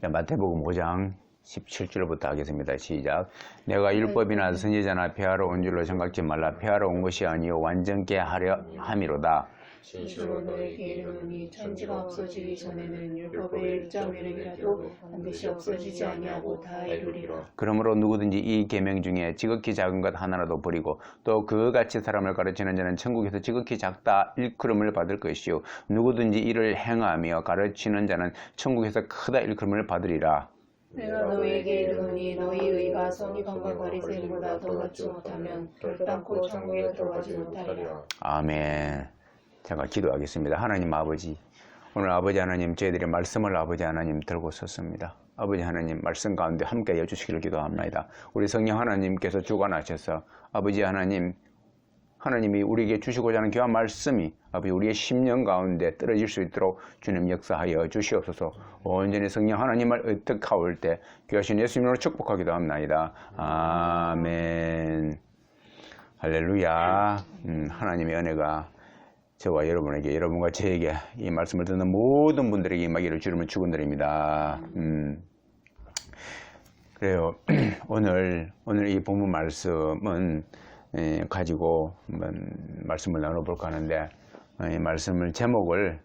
마태복음 5장 17절부터 하겠습니다. 시작. 내가 율법이나 선지자나 폐하러 온 줄로 생각지 말라. 폐하러 온 것이 아니요 완전케 하려 함이로다. 진실로 너에게 이르노니 천지가 없어지기 전에는 율법의 1장면이라도 반드시 없어지지 아니하고 다 이루리라. 그러므로 누구든지 이 계명 중에 지극히 작은 것 하나라도 버리고 또 그같이 사람을 가르치는 자는 천국에서 지극히 작다 일컬음을 받을 것이요 누구든지 이를 행하며 가르치는 자는 천국에서 크다 일컬음을 받으리라. 내가 너에게 이르노니 너희 의가 서기관과 바리새인보다 더 받지 못하면 결단코 천국에 들어가지 못하리라. 아멘. 제가 기도하겠습니다. 하나님 아버지, 오늘 아버지 하나님 저희들의 말씀을 아버지 하나님 들고 섰습니다. 아버지 하나님 말씀 가운데 함께 해주시기를 기도합니다. 우리 성령 하나님께서 주관하셔서 아버지 하나님, 하나님이 우리에게 주시고자 하는 귀한 말씀이 아버지 우리의 심령 가운데 떨어질 수 있도록 주님 역사하여 주시옵소서. 온전히 성령 하나님을 습득하올 때 귀하신 예수님으로 축복하기도 합니다. 아멘. 할렐루야. 하나님의 은혜가 저와 여러분에게, 여러분과 저에게 이 말씀을 듣는 모든 분들에게 임하기를 주님을 축원드립니다. 그래요. 오늘 이 본문 말씀은 가지고 한번 말씀을 나눠볼까 하는데, 이 말씀을 제목을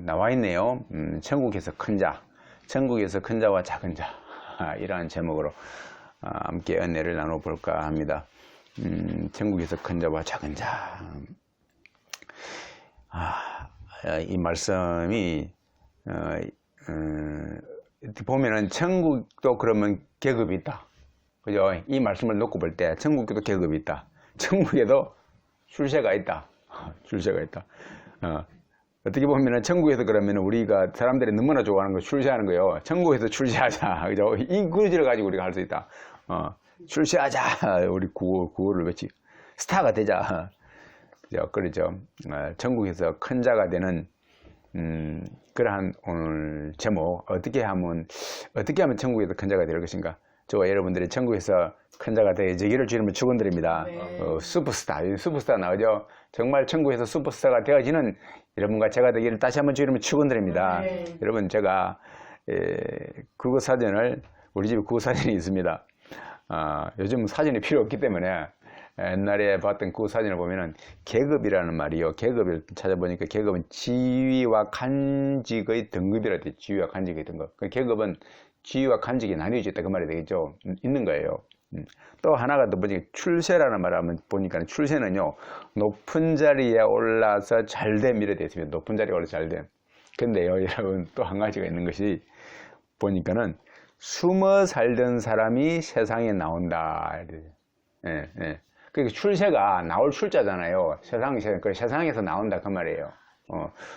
나와 있네요. 천국에서 큰 자, 천국에서 큰 자와 작은 자, 이러한 제목으로 함께 은혜를 나눠볼까 합니다. 천국에서 큰 자와 작은 자. 이 말씀이 보면은 천국도 그러면 계급이 있다. 그죠? 이 말씀을 놓고 볼 때 천국에도 계급이 있다. 천국에도 출세가 있다. 출세가 있다. 어떻게 보면은 천국에서 그러면 우리가 사람들이 너무나 좋아하는 거 출세하는 거요. 천국에서 출세하자. 그죠? 이 구호를 가지고 우리가 할 수 있다. 출세하자. 우리 구호를 외치. 스타가 되자. 그렇죠. 천국에서 큰 자가 되는 그러한 오늘 제목, 어떻게 하면 천국에서 큰 자가 될 것인가? 저와 여러분들이 천국에서 큰 자가 되기를 주님을 축원드립니다. 슈퍼스타 나오죠. 정말 천국에서 슈퍼스타가 되어지는 여러분과 제가 되기를 다시 한번 주님을 축원드립니다. 여러분, 제가 국어 사전을, 우리 집에 국어 사전이 있습니다. 요즘 사전이 필요 없기 때문에 옛날에 봤던 그 사진을 보면은 계급이라는 말이요. 계급을 찾아보니까 계급은 지위와 간직의 등급이라 돼. 지위와 간직의 등급. 그 계급은 지위와 간직이 나뉘어져 있다 그 말이 되겠죠. 있는 거예요. 또 하나가 또 보니까 출세라는 말을 한번 보니까 출세는요. 높은 자리에 올라서 잘됨 이래 되어 있습니다. 높은 자리에 올라서 잘됨. 근데요, 여러분 또 한 가지가 있는 것이 보니까는 숨어 살던 사람이 세상에 나온다. 그러니까 출세가 나올 출자잖아요. 세상에서 나온다 그 말이에요.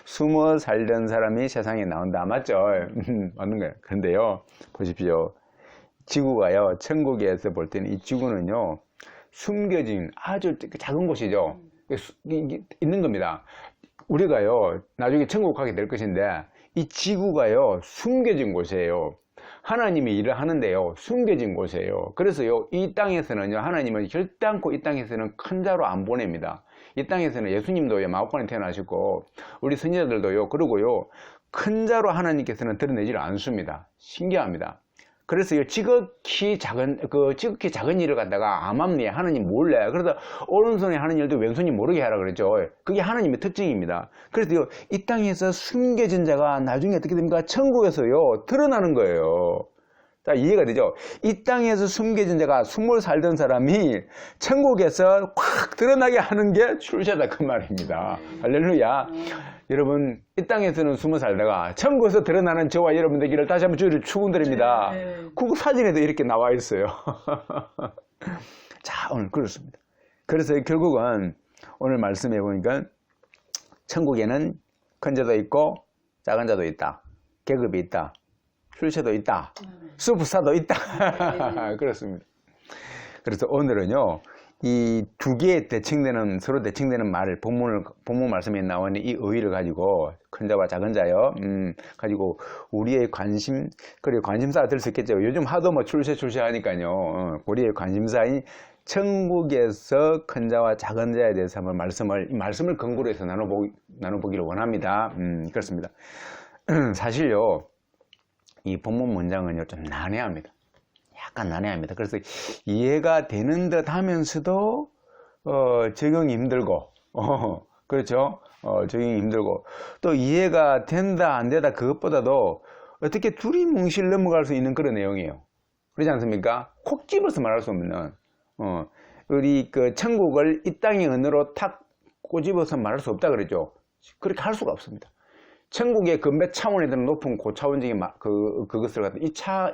숨어 살던 사람이 세상에 나온다. 맞죠? 맞는 거예요. 그런데요, 보십시오. 지구가요, 천국에서 볼 때는 이 지구는요, 숨겨진 아주 작은 곳이죠. 있는 겁니다. 우리가요, 나중에 천국 가게 될 것인데, 이 지구가요, 숨겨진 곳이에요. 하나님이 일을 하는데요, 숨겨진 곳이에요. 그래서요, 이 땅에서는요, 하나님은 결단코 이 땅에서는 큰 자로 안 보냅니다. 이 땅에서는 예수님도요, 마옥간에 태어나셨고, 우리 선지자들도요, 그러고요, 큰 자로 하나님께서는 드러내지를 않습니다. 신기합니다. 그래서 지극히 작은 일을 갖다가 암암리에 하나님 몰래, 그러다 오른손에 하는 일도 왼손이 모르게 하라 그랬죠. 그게 하나님의 특징입니다. 그래서 이 땅에서 숨겨진 자가 나중에 어떻게 됩니까? 천국에서요, 드러나는 거예요. 자, 이해가 되죠? 이 땅에서 숨겨진 자가 숨을 살던 사람이 천국에서 확 드러나게 하는 게 출세다 그 말입니다. 할렐루야. 여러분, 이 땅에서는 숨어 살다가 천국에서 드러나는 저와 여러분 되기를 다시 한번 주를 축원드립니다. 그 사진에도 이렇게 나와 있어요. 자, 오늘 그렇습니다. 그래서 결국은 오늘 말씀해 보니까 천국에는 큰 자도 있고 작은 자도 있다. 계급이 있다. 출세도 있다. 슈퍼스타도 있다. 그렇습니다. 그래서 오늘은요, 이 두 개의 서로 대칭되는 말을, 본문 말씀에 나오는 이 의의를 가지고, 큰 자와 작은 자요, 가지고, 우리의 관심, 그리고 관심사가 될 수 있겠죠. 요즘 하도 출세 하니까요, 우리의 관심사인 천국에서 큰 자와 작은 자에 대해서 한번 말씀을 근거로 해서 나눠보기를 원합니다. 그렇습니다. 사실요, 이 본문 문장은요, 좀 난해합니다. 약간 난해합니다. 그래서 이해가 되는 듯 하면서도, 적용이 힘들고, 그렇죠? 적용이 힘들고, 또 이해가 된다, 안 되다, 그것보다도 어떻게 두리뭉실 넘어갈 수 있는 그런 내용이에요. 그렇지 않습니까? 콕 집어서 말할 수 없는, 우리 그 천국을 이 땅의 은으로 탁 꼬집어서 말할 수 없다 그랬죠. 그렇게 할 수가 없습니다. 천국의 그 몇 차원이 되는 높은 고차원적인 그것을 갖다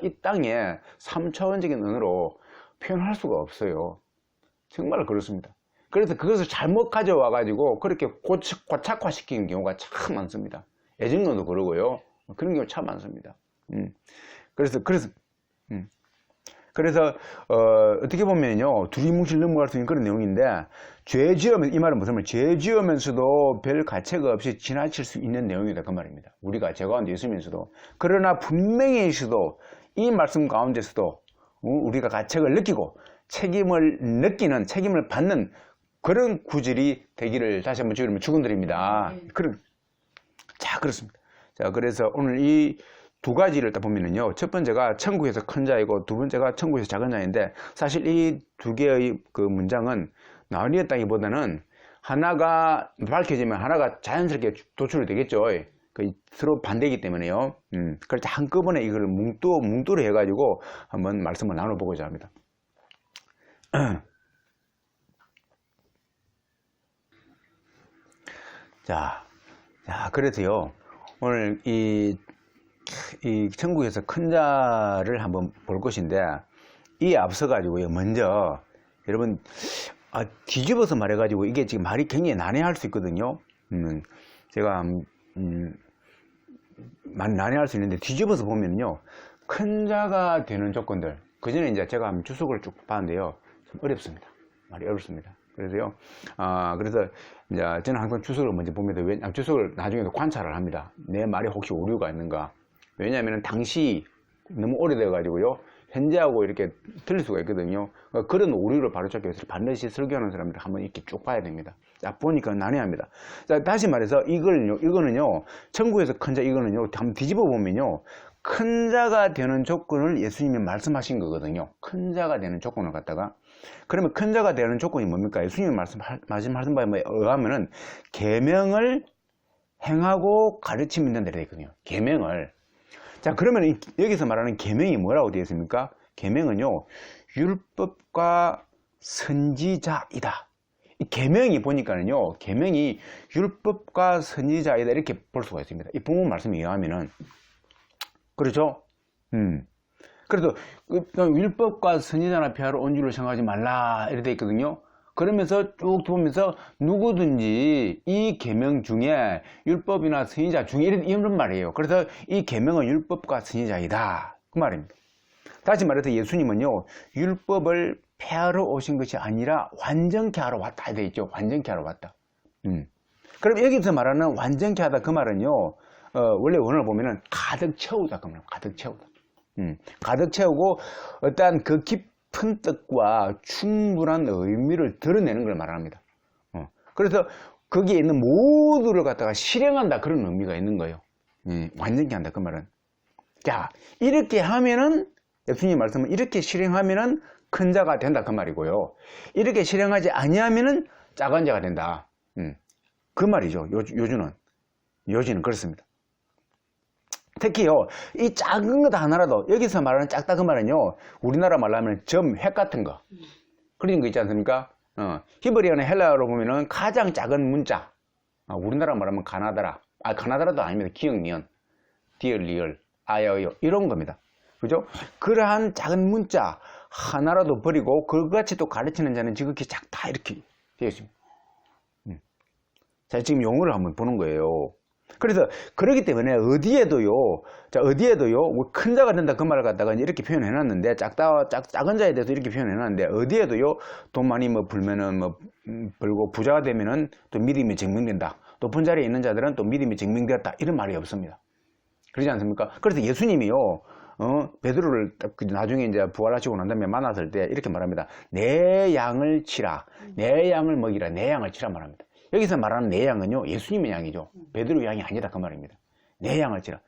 이 땅에 3차원적인 은으로 표현할 수가 없어요. 정말 그렇습니다. 그래서 그것을 잘못 가져와 가지고 그렇게 고착화시키는 경우가 참 많습니다. 예증론도 그러고요. 그런 경우 참 많습니다. 그래서 어떻게 보면요, 두리뭉실 넘어갈 수 있는 그런 내용인데, 죄 지으면, 이 말은 무슨 말이에요? 죄 지으면서도 별 가책가 없이 지나칠 수 있는 내용이다, 그 말입니다. 우리가 죄 가운데 있으면서도. 그러나 분명히 있어도, 이 말씀 가운데서도, 우리가 가책을 느끼고, 책임을 받는 그런 구절이 되기를 다시 한번 주님을 축원드립니다. 자, 그렇습니다. 자, 그래서 오늘 이 두 가지를 딱 보면은요, 첫 번째가 천국에서 큰 자이고, 두 번째가 천국에서 작은 자인데, 사실 이 두 개의 그 문장은 나뉘었다기보다는 하나가 밝혀지면 하나가 자연스럽게 도출이 되겠죠. 서로 반대이기 때문에요. 그래서 한꺼번에 이걸 뭉뚜로 해가지고 한번 말씀을 나눠보고자 합니다. 자, 그래서요, 오늘 이 천국에서 큰 자를 한번 볼 것인데, 이에 앞서가지고요, 먼저, 여러분, 뒤집어서 말해가지고, 이게 지금 말이 굉장히 난해할 수 있거든요. 제가, 많이 난해할 수 있는데, 뒤집어서 보면요, 큰 자가 되는 조건들, 그 전에 이제 제가 주석을 쭉 봤는데요, 좀 어렵습니다. 말이 어렵습니다. 그래서요, 그래서 이제 저는 항상 주석을 먼저 봅니다. 주석을 나중에도 관찰을 합니다. 내 말에 혹시 오류가 있는가. 왜냐하면 당시 너무 오래돼 가지고요, 현재하고 이렇게 틀릴 수가 있거든요. 그러니까 그런 오류를 바로잡기 위해서 반드시 설교하는 사람들 한번 이렇게 쭉 봐야 됩니다. 자, 보니까 난해합니다. 자, 다시 말해서 이거는요, 천국에서 큰 자, 이거는요, 한번 뒤집어 보면요, 큰 자가 되는 조건을 예수님이 말씀하신 거거든요. 큰 자가 되는 조건을 갖다가. 그러면 큰 자가 되는 조건이 뭡니까? 예수님이 말씀하신 바에 의하면은 계명을 행하고 가르치면 된다 되거든요. 계명을. 자, 그러면 여기서 말하는 계명이 뭐라고 되어 있습니까? 계명은요, 율법과 선지자이다. 이 계명이 보니까는요, 계명이 율법과 선지자이다 이렇게 볼 수가 있습니다. 이 본문 말씀에 의하면은. 그렇죠? 그래서 율법과 선지자나 폐하러 온 줄을 생각하지 말라 이렇게 되어 있거든요. 그러면서 쭉 보면서 누구든지 이 계명 중에 율법이나 선지자 중에 이런 말이에요. 그래서 이 계명은 율법과 선지자이다 그 말입니다. 다시 말해서 예수님은요, 율법을 폐하러 오신 것이 아니라 완전케 하러 왔다 되어 있죠. 완전케 하러 왔다. 그럼 여기서 말하는 완전케 하다 그 말은요, 원래 원어를 보면은 가득 채우다 그 말입니다. 가득 채우다. 가득 채우고 어떠한 그 깊은 뜻과 충분한 의미를 드러내는 걸 말합니다. 그래서 거기에 있는 모두를 갖다가 실행한다 그런 의미가 있는 거예요. 완전히 한다 그 말은. 자, 이렇게 하면은 예수님 말씀은 이렇게 실행하면은 큰 자가 된다 그 말이고요. 이렇게 실행하지 아니하면은 작은 자가 된다. 그 말이죠. 요지는 그렇습니다. 특히요, 이 작은 것 하나라도, 여기서 말하는 작다 그 말은요, 우리나라 말로 하면 획 같은 거. 그런 거 있지 않습니까? 히브리어나 헬라어로 보면은 가장 작은 문자. 우리나라 말하면 가나다라. 가나다라도 아닙니다. 기역, 니은, 디얼, 리얼, 아야요. 이런 겁니다. 그죠? 그러한 작은 문자 하나라도 버리고, 그것같이 또 가르치는 자는 지극히 작다. 이렇게 되어 있습니다. 자, 지금 용어를 한번 보는 거예요. 그래서 그렇기 때문에 어디에도요, 큰 자가 된다 그 말을 갖다가 이렇게 표현해 놨는데, 작은 자에 대해서 이렇게 표현해 놨는데, 어디에도요, 돈 많이 벌면은 벌고 부자가 되면은 또 믿음이 증명된다. 높은 자리에 있는 자들은 또 믿음이 증명되었다. 이런 말이 없습니다. 그러지 않습니까? 그래서 예수님이요, 베드로를 나중에 이제 부활하시고 난 다음에 만났을 때 이렇게 말합니다. 내 양을 치라. 내 양을 먹이라. 내 양을 치라 말합니다. 여기서 말하는 내 양은요, 예수님의 양이죠. 베드로 양이 아니다 그 말입니다. 내 양을 치라.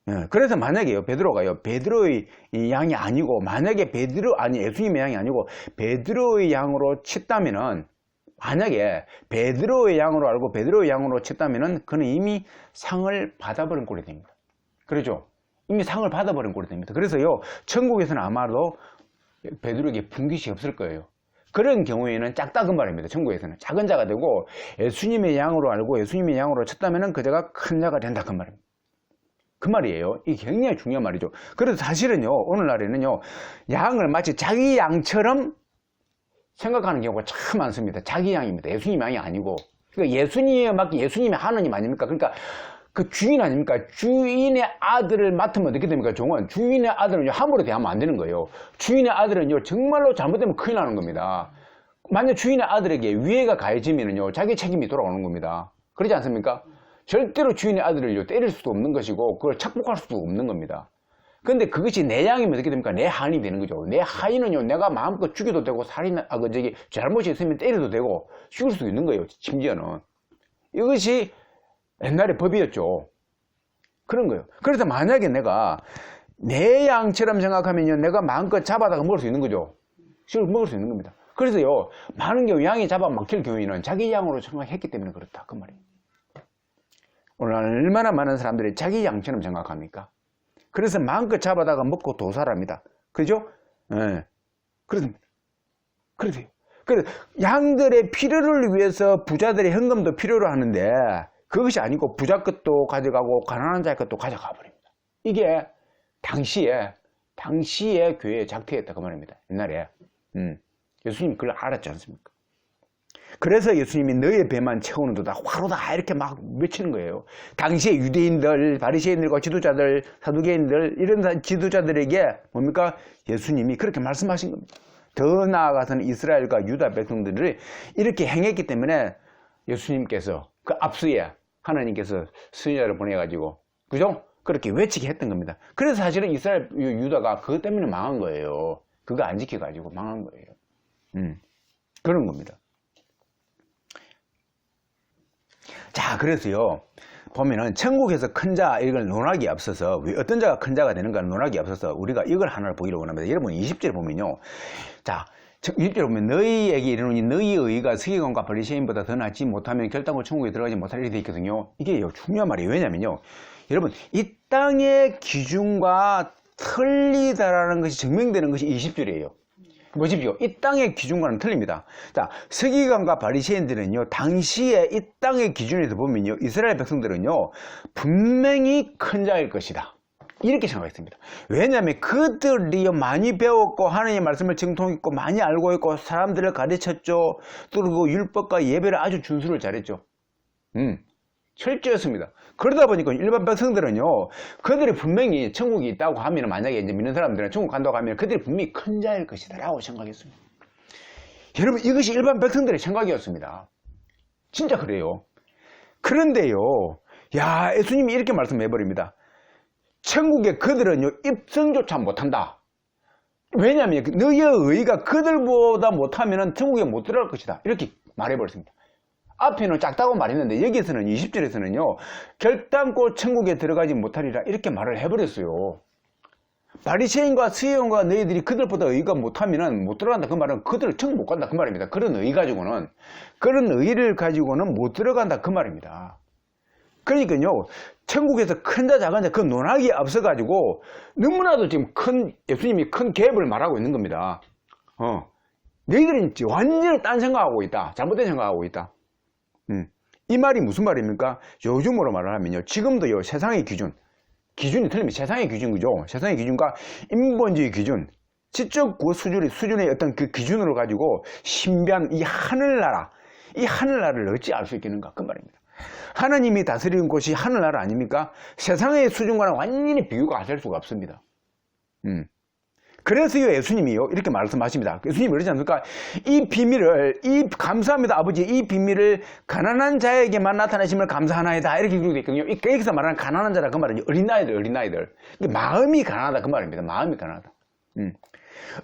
예, 그래서 만약에요, 베드로가요, 베드로의 이 양이 아니고, 만약에 예수님의 양이 아니고, 베드로의 양으로 쳤다면은, 만약에 베드로의 양으로 알고 베드로의 양으로 쳤다면은, 그는 이미 상을 받아버린 꼴이 됩니다. 그렇죠? 이미 상을 받아버린 꼴이 됩니다. 그래서요, 천국에서는 아마도 베드로에게 분깃이 없을 거예요. 그런 경우에는 작다 그 말입니다. 천국에서는 작은 자가 되고, 예수님의 양으로 알고 예수님의 양으로 쳤다면은 그 자가 큰 자가 된다 그 말입니다. 그 말이에요. 이게 굉장히 중요한 말이죠. 그래서 사실은요, 오늘날에는요, 양을 마치 자기 양처럼 생각하는 경우가 참 많습니다. 자기 양입니다. 예수님 양이 아니고. 그러니까 예수님에 맞게 예수님의 하느님 아닙니까? 그러니까 그 주인 아닙니까? 주인의 아들을 맡으면 어떻게 됩니까? 종은 주인의 아들은 함부로 대하면 안 되는 거예요. 주인의 아들은요, 정말로 잘못되면 큰일 나는 겁니다. 만약 주인의 아들에게 위해가 가해지면요, 자기 책임이 돌아오는 겁니다. 그렇지 않습니까? 절대로 주인의 아들을요, 때릴 수도 없는 것이고, 그걸 착복할 수도 없는 겁니다. 근데 그것이 내 양이면 어떻게 됩니까? 내 하인이 되는 거죠. 내 하인은요, 내가 마음껏 죽여도 되고, 잘못이 있으면 때려도 되고, 죽일 수도 있는 거예요, 심지어는. 이것이 옛날에 법이었죠. 그런 거예요. 그래서 만약에 내가 내 양처럼 생각하면요, 내가 마음껏 잡아다가 먹을 수 있는 거죠. 실을 먹을 수 있는 겁니다. 그래서요, 많은 경우 양이 잡아 막힐 경우에는 자기 양으로 생각했기 때문에 그렇다. 그 말이에요. 오늘 얼마나 많은 사람들이 자기 양처럼 생각합니까? 그래서 마음껏 잡아다가 먹고 도살합니다. 그죠? 예. 그래서 양들의 필요를 위해서 부자들의 헌금도 필요로 하는데, 그것이 아니고 부자 것도 가져가고 가난한 자의 것도 가져가 버립니다. 이게 당시의 교회의 작태였다 그 말입니다. 옛날에. 예수님이 그걸 알았지 않습니까? 그래서 예수님이 너의 배만 채우는 도다 화로다 이렇게 막 외치는 거예요. 당시에 유대인들, 바리새인들과 지도자들, 사두개인들 이런 지도자들에게 뭡니까? 예수님이 그렇게 말씀하신 겁니다. 더 나아가서는 이스라엘과 유다 백성들을 이렇게 행했기 때문에 예수님께서 그 앞수에 하나님께서 선지자를 보내가지고, 그죠? 그렇게 외치게 했던 겁니다. 그래서 사실은 이스라엘 유다가 그것 때문에 망한 거예요. 그거 안 지켜가지고 망한 거예요. 그런 겁니다. 자, 그래서요, 보면은 천국에서 큰 자, 이걸 논하기 앞서서, 어떤 자가 큰 자가 되는가를 논하기 앞서서 우리가 이걸 하나를 보기로 원합니다. 여러분 20절 보면요. 자, 20절 보면 너희에게 이르노니 너희의 의가 서기관과 바리새인보다 더 낫지 못하면 결단코 천국에 들어가지 못할 일이 되어 있거든요. 이게 중요한 말이에요. 왜냐면요, 여러분 이 땅의 기준과 틀리다라는 것이 증명되는 것이 20절이에요. 보십시오. 이 땅의 기준과는 틀립니다. 자, 서기관과 바리새인들은요, 당시에 이 땅의 기준에서 보면요, 이스라엘 백성들은요, 분명히 큰 자일 것이다. 이렇게 생각했습니다. 왜냐하면 그들이 많이 배웠고, 하나님의 말씀을 정통했고, 많이 알고 있고, 사람들을 가르쳤죠. 또 그 율법과 예배를 아주 준수를 잘했죠. 철저했습니다. 그러다 보니까 일반 백성들은요, 그들이 분명히 천국이 있다고 하면, 만약에 이제 믿는 사람들은 천국 간다고 하면 그들이 분명히 큰 자일 것이다 라고 생각했습니다. 여러분, 이것이 일반 백성들의 생각이었습니다. 진짜 그래요. 그런데요, 야, 예수님이 이렇게 말씀해버립니다. 천국에 그들은요, 입성조차 못한다. 왜냐하면 너희의 의가 그들보다 못하면 천국에 못 들어갈 것이다. 이렇게 말해버렸습니다. 앞에는 작다고 말했는데 여기서는 20절에서는요, 결단코 천국에 들어가지 못하리라 이렇게 말을 해버렸어요. 바리새인과 서기관과 너희들이 그들보다 의가 못하면 못 들어간다. 그 말은 그들 천국 못 간다 그 말입니다. 그런 의를 가지고는 못 들어간다 그 말입니다. 그러니까요, 천국에서 큰 자 작은 자 그 논하기에 앞서 가지고 너무나도 지금 예수님이 큰 갭을 말하고 있는 겁니다. 너희들은 완전히 딴 생각하고 있다. 잘못된 생각하고 있다. 이 말이 무슨 말입니까? 요즘으로 말을 하면요, 지금도요, 세상의 기준이 틀리면 세상의 기준, 그죠? 세상의 기준과 인본주의 기준, 지적 수준의 어떤 그 기준으로 가지고 신비한 이 하늘나라를 어찌 알 수 있겠는가? 그 말입니다. 하나님이 다스리는 곳이 하늘나라 아닙니까? 세상의 수준과는 완전히 비교가 될 수가 없습니다. 그래서요, 예수님이요, 이렇게 말씀하십니다. 예수님이 그러지 않습니까? 감사합니다, 아버지. 이 비밀을 가난한 자에게만 나타내심을 감사하나이다. 이렇게 기록되어 있거든요. 여기서 말하는 가난한 자라 그 말은 어린아이들. 마음이 가난하다. 그 말입니다. 마음이 가난하다.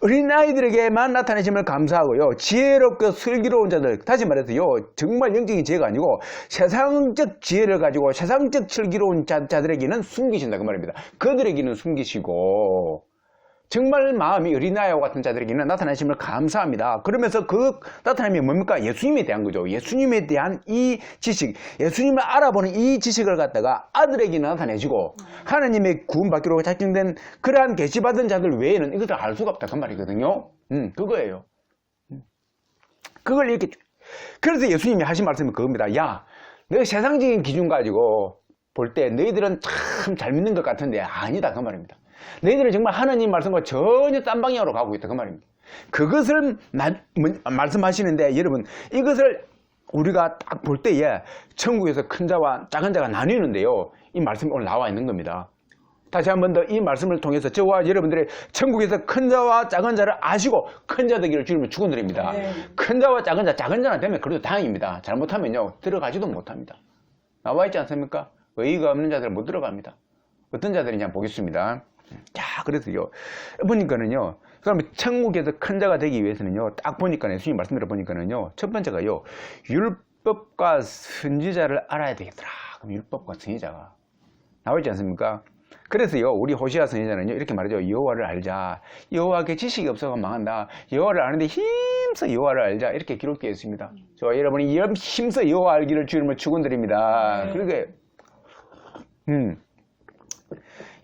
어린아이들에게만 나타내심을 감사하고요. 지혜롭고 슬기로운 자들, 다시 말해서요, 정말 영적인 지혜가 아니고 세상적 지혜를 가지고 세상적 슬기로운 자들에게는 숨기신다 그 말입니다. 그들에게는 숨기시고 정말 마음이 어린아이와 같은 자들에게는 나타내심을 감사합니다. 그러면서 그 나타남이 뭡니까? 예수님에 대한 거죠. 예수님에 대한 이 지식, 예수님을 알아보는 이 지식을 갖다가 아들에게 나타내시고 하나님의 구원받기로 작정된 그러한 계시받은 자들 외에는 이것을 알 수가 없다 그 말이거든요. 그거예요. 그걸 이렇게, 그래서 예수님이 하신 말씀이 그겁니다. 야, 너 세상적인 기준 가지고 볼 때 너희들은 참 잘 믿는 것 같은데 아니다 그 말입니다. 너희들은 정말 하나님 말씀과 전혀 딴 방향으로 가고 있다 그 말입니다. 그것을 말씀하시는데 여러분, 이것을 우리가 딱 볼 때에 천국에서 큰 자와 작은 자가 나뉘는데요, 이 말씀이 오늘 나와 있는 겁니다. 다시 한 번 더 이 말씀을 통해서 저와 여러분들의 천국에서 큰 자와 작은 자를 아시고 큰 자 되기를 주님을 축원드립니다. 큰 자와 작은 자는 되면 그래도 다행입니다. 잘못하면요 들어가지도 못합니다. 나와 있지 않습니까? 의의가 없는 자들은 못 들어갑니다. 어떤 자들이냐 보겠습니다. 자, 그래서요 보니까는요, 그러면 천국에서 큰 자가 되기 위해서는요, 딱 보니까 예수님 말씀 들어보니까는요, 첫 번째가요, 율법과 선지자를 알아야 되겠더라. 그럼 율법과 선지자가 나와 있지 않습니까? 그래서요, 우리 호시아 선지자는요 이렇게 말하죠. 여호와를 알자. 여호와께 지식이 없어서 망한다. 여호와를 아는데 힘써 여호와를 알자. 이렇게 기록되어 있습니다. 저와 여러분이 힘써 여호와 알기를 주님을 축원드립니다. 그러니까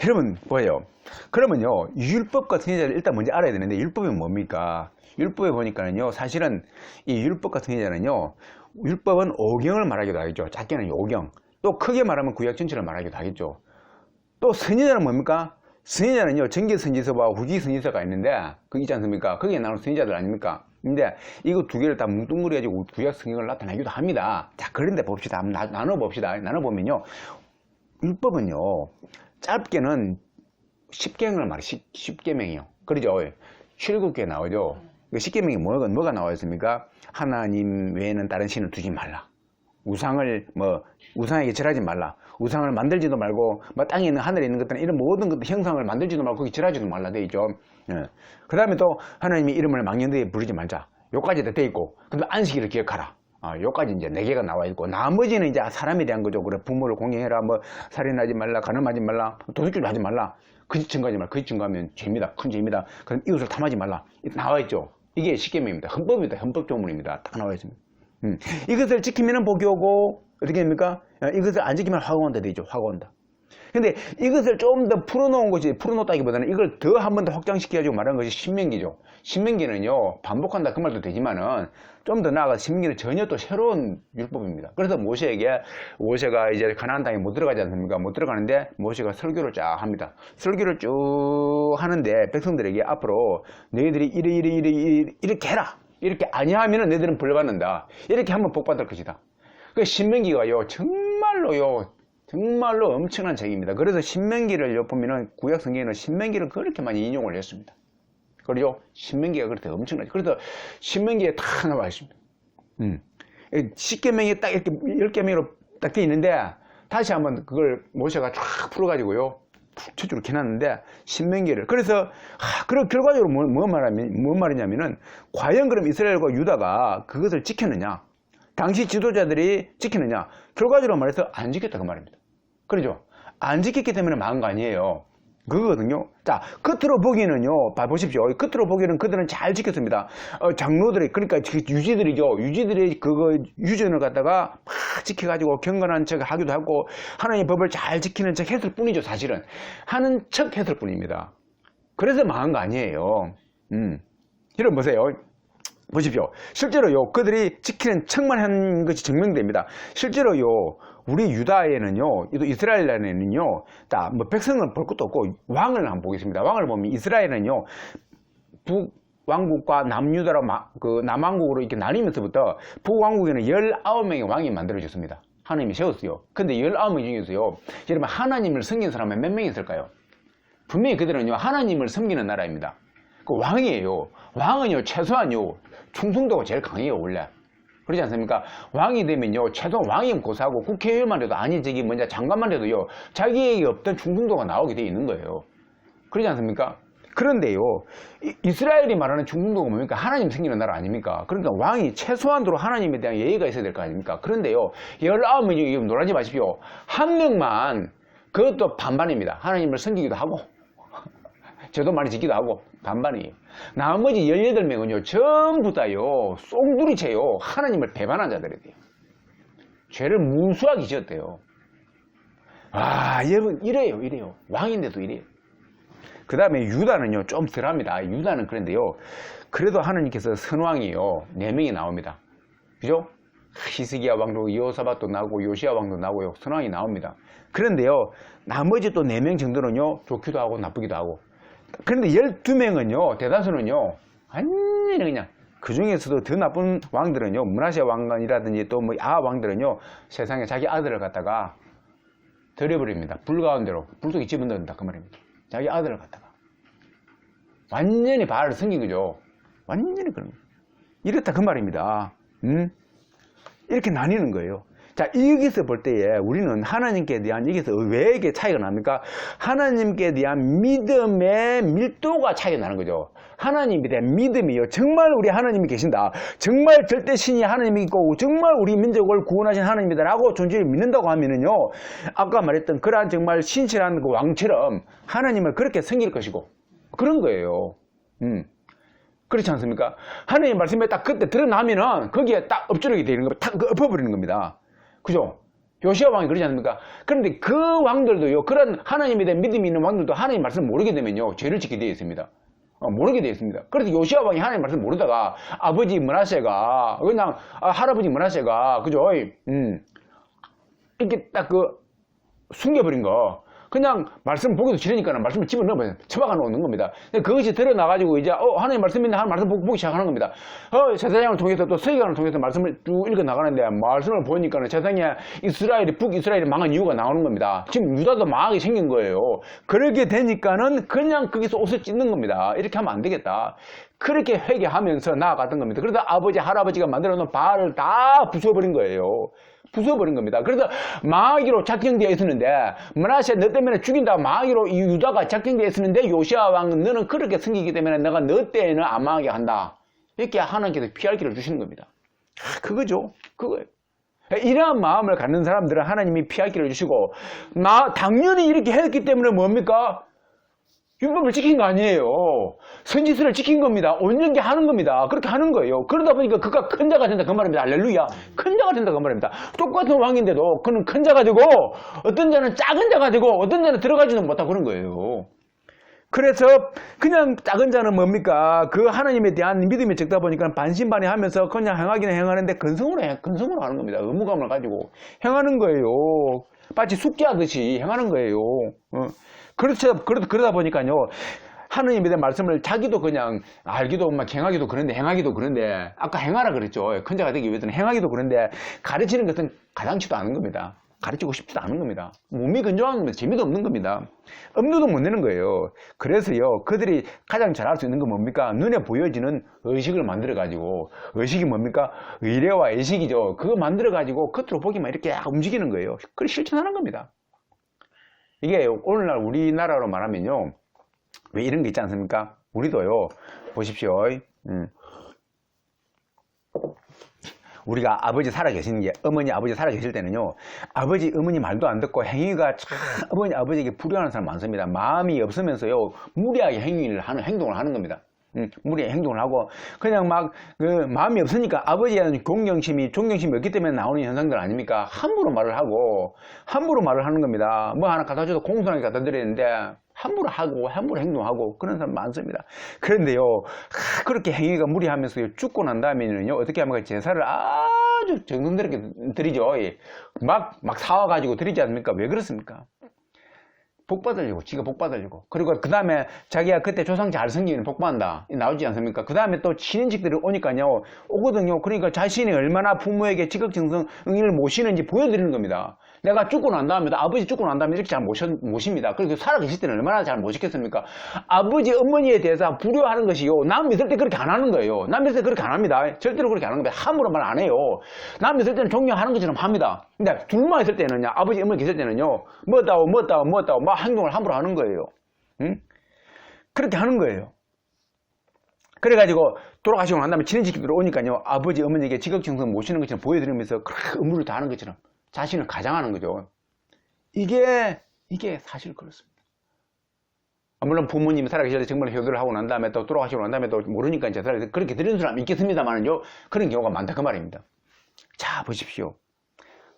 여러분 보여요. 그러면요, 율법과 선지자를 일단 먼저 알아야 되는데, 율법이 뭡니까? 율법에 보니까는요, 사실은 이 율법과 선지자는요, 율법은 오경을 말하기도 하겠죠. 작게는 오경, 또 크게 말하면 구약 전체를 말하기도 하겠죠. 또 선지자는 뭡니까? 선지자는요, 정기 선지서와 후기 선지서가 있는데, 그거 있지 않습니까? 거기에 나오는 선지자들 아닙니까? 근데 이거 두 개를 다 뭉뚱그려가지고 구약 성경을 나타내기도 합니다. 자, 그런데 봅시다. 한번 나눠봅시다. 나눠보면요, 율법은요, 짧게는 10계명을 말해. 10계명이요. 그러죠. 7개 나오죠. 10계명이 뭐가 나와 있습니까? 하나님 외에는 다른 신을 두지 말라. 우상에게 절하지 말라. 우상을 만들지도 말고, 땅에 있는, 하늘에 있는 것들은 이런 모든 것들, 형상을 만들지도 말고, 거기 절하지도 말라. 돼 있죠. 그 다음에 또, 하나님의 이름을 망령되이 부르지 말자. 요까지 다 돼 있고, 그 다음에 안식일을 기억하라. 요까지 이제 4개가 나와 있고, 나머지는 이제 사람에 대한 거죠. 그래, 부모를 공경해라, 살인하지 말라, 간음하지 말라, 도둑질도 하지 말라, 그 짓 증거하지 말라, 그 짓 증거하면 죄입니다. 큰 죄입니다. 그럼 이웃을 탐하지 말라. 나와 있죠. 이게 10계명입니다. 헌법입니다. 헌법 조문입니다. 딱 나와 있습니다. 이것을 지키면 복이 오고, 어떻게 됩니까? 이것을 안 지키면 화가 온다 되죠. 화가 온다. 근데 이것을 좀 더 풀어놓은 것이, 풀어놓다기보다는 이걸 더 한 번 더 확장시켜가지고 말한 것이 신명기죠. 신명기는요, 반복한다 그 말도 되지만은, 좀 더 나아가 신명기는 전혀 또 새로운 율법입니다. 그래서 모세가 이제 가나안 땅에 못 들어가지 않습니까? 못 들어가는데, 모세가 설교를 쫙 합니다. 설교를 쭉 하는데, 백성들에게 앞으로 너희들이 이렇게 해라. 이렇게 아니하면은 너희들은 벌받는다. 이렇게 하면 복받을 것이다. 그 신명기가요, 정말로 엄청난 책입니다. 그래서 신명기를 보면은 구약 성경에는 신명기를 그렇게 많이 인용을 했습니다. 그렇죠? 신명기가 그렇게 엄청나죠. 그래서 신명기에 다 나와 있습니다. 10계명이 딱 이렇게 10계명으로 딱 돼 있는데, 다시 한번 그걸 모세가 쫙 풀어가지고요, 저쪽으로 해놨는데, 신명기를. 그래서, 그럼 결과적으로 뭐 말이냐면은, 과연 그럼 이스라엘과 유다가 그것을 지켰느냐? 당시 지도자들이 지키느냐? 결과적으로 말해서 안 지켰다 그 말입니다. 그렇죠? 안 지켰기 때문에 망한 거 아니에요. 그거거든요. 자, 겉으로 보기에는요, 봐보십시오. 겉으로 보기에는 그들은 잘 지켰습니다. 장로들이, 그러니까 유지들이죠. 유지들이 그거 유전을 갖다가 막 지켜가지고 경건한 척 하기도 하고, 하나님의 법을 잘 지키는 척 했을 뿐이죠, 사실은. 하는 척 했을 뿐입니다. 그래서 망한 거 아니에요. 이런 보세요. 보십시오. 실제로요, 그들이 지키는 척만 한 것이 증명됩니다. 실제로요, 우리 유다에는요, 이스라엘에는요, 백성은 볼 것도 없고, 왕을 한번 보겠습니다. 왕을 보면 이스라엘은요, 북왕국과 남유다로, 남왕국으로 이렇게 나뉘면서부터 북왕국에는 19명의 왕이 만들어졌습니다. 하나님이 세웠어요. 근데 19명 중에서요, 여러분, 하나님을 섬긴 사람은 몇 명이 있을까요? 분명히 그들은요, 하나님을 섬기는 나라입니다. 그 왕이에요. 왕은요, 최소한요, 충성도가 제일 강해요, 원래. 그렇지 않습니까? 왕이 되면요, 최소한 왕이면 고사하고 국회의원만 해도, 아니, 장관만 해도요, 자기에게 없던 충성도가 나오게 돼 있는 거예요. 그렇지 않습니까? 그런데요, 이스라엘이 말하는 중동도가 뭡니까? 하나님 생기는 나라 아닙니까? 그러니까 왕이 최소한도로 하나님에 대한 예의가 있어야 될 거 아닙니까? 그런데요, 19명이 놀라지 마십시오. 한 명만, 그것도 반반입니다. 하나님을 섬기기도 하고, 저도 많이 짓기도 하고, 반반이에요. 나머지 18명은요, 전부 다요, 송두리째요, 하나님을 배반한 자들이에요. 죄를 무수하게 지었대요. 아, 여러분, 이래요. 왕인데도 이래요. 그 다음에 유다는요, 좀 덜합니다. 유다는 그런데요, 그래도 하나님께서 선왕이요, 4명이 나옵니다. 그죠? 히스기야 왕도, 여호사밧도 나오고, 요시야 왕도 나오고요, 선왕이 나옵니다. 그런데요, 나머지 또 4명 정도는요, 좋기도 하고, 나쁘기도 하고. 그런데 12명은요, 대다수는요, 완전히 그냥, 그 중에서도 더 나쁜 왕들은요, 므낫세 왕이라든지 또 뭐 아 왕들은요, 세상에 자기 아들을 갖다가 들여버립니다. 불 가운데로, 불 속에 집어넣는다. 그 말입니다. 자기 아들을 갖다가. 완전히 바알을 섬긴 거죠. 완전히 그런 거예요. 이렇다 그 말입니다. 이렇게 나뉘는 거예요. 자, 여기서 볼 때에 우리는 하나님께 대한, 여기서 왜 이게 차이가 납니까? 하나님께 대한 믿음의 밀도가 차이가 나는 거죠. 하나님에 대한 믿음이요. 정말 우리 하나님이 계신다. 정말 절대 신이 하나님이 있고, 정말 우리 민족을 구원하신 하나님이다라고 존재를 믿는다고 하면은요, 아까 말했던 그러한 정말 신실한 그 왕처럼 하나님을 그렇게 섬길 것이고, 그런 거예요. 그렇지 않습니까? 하나님의 말씀에 딱 그때 드러나면은 거기에 딱 엎드리게 되는 겁니다. 딱 엎어버리는 겁니다. 그죠? 요시야 왕이 그러지 않습니까? 그런데 그 왕들도요, 그런 하나님에 대한 믿음이 있는 왕들도 하나님 말씀을 모르게 되면요, 죄를 짓게 되어 있습니다. 모르게 되어 있습니다. 그래서 요시야 왕이 하나님 말씀을 모르다가 아버지 므낫세가, 그냥 할아버지 므낫세가, 그죠? 이렇게 딱 숨겨버린 거. 그냥 말씀 보기도 싫으니까 말씀을 집어넣어버려요. 처박아 놓는 겁니다. 그것이 드러나가지고 이제 하나님 말씀인데 하나님 말씀 보기 시작하는 겁니다. 제사장을 통해서 또 서기관을 통해서 말씀을 쭉 읽어 나가는데 말씀을 보니까 세상에 북이스라엘이 망한 이유가 나오는 겁니다. 지금 유다도 망하게 생긴 거예요. 그렇게 되니까는 그냥 거기서 옷을 찢는 겁니다. 이렇게 하면 안 되겠다. 그렇게 회개하면서 나아갔던 겁니다. 그러다 아버지, 할아버지가 만들어 놓은 바알을 다 부숴버린 거예요. 부숴버린 겁니다. 그래서 망하기로 작정되어 있었는데, 므낫세 너 때문에 죽인다고 망하기로 유다가 작정되어 있었는데, 요시야 왕은 너는 그렇게 섬기기 때문에 내가 너 때에는 안 망하게 한다. 이렇게 하나님께서 피할 길을 주시는 겁니다. 그거죠. 그거예요. 이러한 마음을 갖는 사람들은 하나님이 피할 길을 주시고, 당연히 이렇게 했기 때문에 뭡니까? 율법을 지킨 거 아니에요. 선지서를 지킨 겁니다. 온전히 하는 겁니다. 그렇게 하는 거예요. 그러다 보니까 그가 큰 자가 된다 그 말입니다. 할렐루야. 큰 자가 된다 그 말입니다. 똑같은 왕인데도 그는 큰 자가 되고 어떤 자는 작은 자가 되고 어떤 자는 들어가지도 못하고 그런 거예요. 그래서 그냥 작은 자는 뭡니까? 그 하나님에 대한 믿음이 적다 보니까 반신반의하면서 그냥 행하기는 행하는데 근성으로 하는 겁니다. 의무감을 가지고 행하는 거예요. 마치 숙제하듯이 행하는 거예요. 그러다 보니까요, 하나님에 대한 말씀을 자기도 그냥 알기도 막 행하기도 그런데 행하기도 그런데 아까 행하라 그랬죠. 큰 자가 되기 위해서는 행하기도 그런데 가르치는 것은 가당치도 않은 겁니다. 가르치고 싶지도 않은 겁니다. 몸이 건조한 겁니다. 재미도 없는 겁니다. 엄두도 못 내는 거예요. 그래서요, 그들이 가장 잘할 수 있는 건 뭡니까? 눈에 보여지는 의식을 만들어가지고, 의식이 뭡니까? 의례와 의식이죠. 그거 만들어가지고 겉으로 보기만 이렇게 움직이는 거예요. 그걸 실천하는 겁니다. 이게 오늘날 우리나라로 말하면요, 왜 이런 게 있지 않습니까? 우리도요, 보십시오. 우리가 아버지 살아계시는 게, 어머니, 아버지 살아계실 때는요, 아버지, 어머니 말도 안 듣고 행위가 참, 어머니, 아버지에게 불효하는 사람 많습니다. 마음이 없으면서요, 무리하게 행동을 하는 겁니다. 무리하게 행동을 하고, 그냥 마음이 없으니까 아버지에 대한 존경심이 없기 때문에 나오는 현상들 아닙니까? 함부로 말을 하고, 함부로 말을 하는 겁니다. 뭐 하나 갖다 줘도 공손하게 갖다 드리는데, 함부로 하고, 함부로 행동하고, 그런 사람 많습니다. 그런데요, 그렇게 행위가 무리하면서 죽고 난 다음에는요, 어떻게 하면 제사를 아주 정성스럽게 드리죠. 막 사와가지고 드리지 않습니까? 왜 그렇습니까? 복 받으려고, 지가 복 받으려고. 그리고 그 다음에 자기가 그때 조상 잘 섬기면 복 받는다. 나오지 않습니까? 그 다음에 또 친인척들이 오니까요, 오거든요. 그러니까 자신이 얼마나 부모에게 지극정성을 모시는지 보여드리는 겁니다. 내가 죽고 난 다음에, 아버지 죽고 난 다음에 이렇게 잘 모십니다. 그리고 살아계실 때는 얼마나 잘 모시겠습니까? 아버지, 어머니에 대해서 불효하는 것이요. 남 믿을 때 그렇게 안 하는 거예요. 남 믿을 때 그렇게 안 합니다. 절대로 그렇게 안 하는 겁니다. 함부로 말 안 해요. 남 믿을 때는 존경하는 것처럼 합니다. 근데 둘만 있을 때는요, 아버지, 어머니 계실 때는요, 뭐다고, 막 행동을 함부로 하는 거예요. 응? 그렇게 하는 거예요. 그래가지고 돌아가시고 난 다음에 친인척들이 오니까요, 아버지, 어머니에게 지극정성 모시는 것처럼 보여드리면서 그렇게 의무를 다하는 것처럼 자신을 가장하는 거죠. 이게 사실 그렇습니다. 물론 부모님이 살아계실 때 정말 효도를 하고 난 다음에 또 돌아가시고 난 다음에 또 모르니까 이제 그렇게 드리는 사람이 있겠습니다만은요, 그런 경우가 많다 그 말입니다. 자, 보십시오.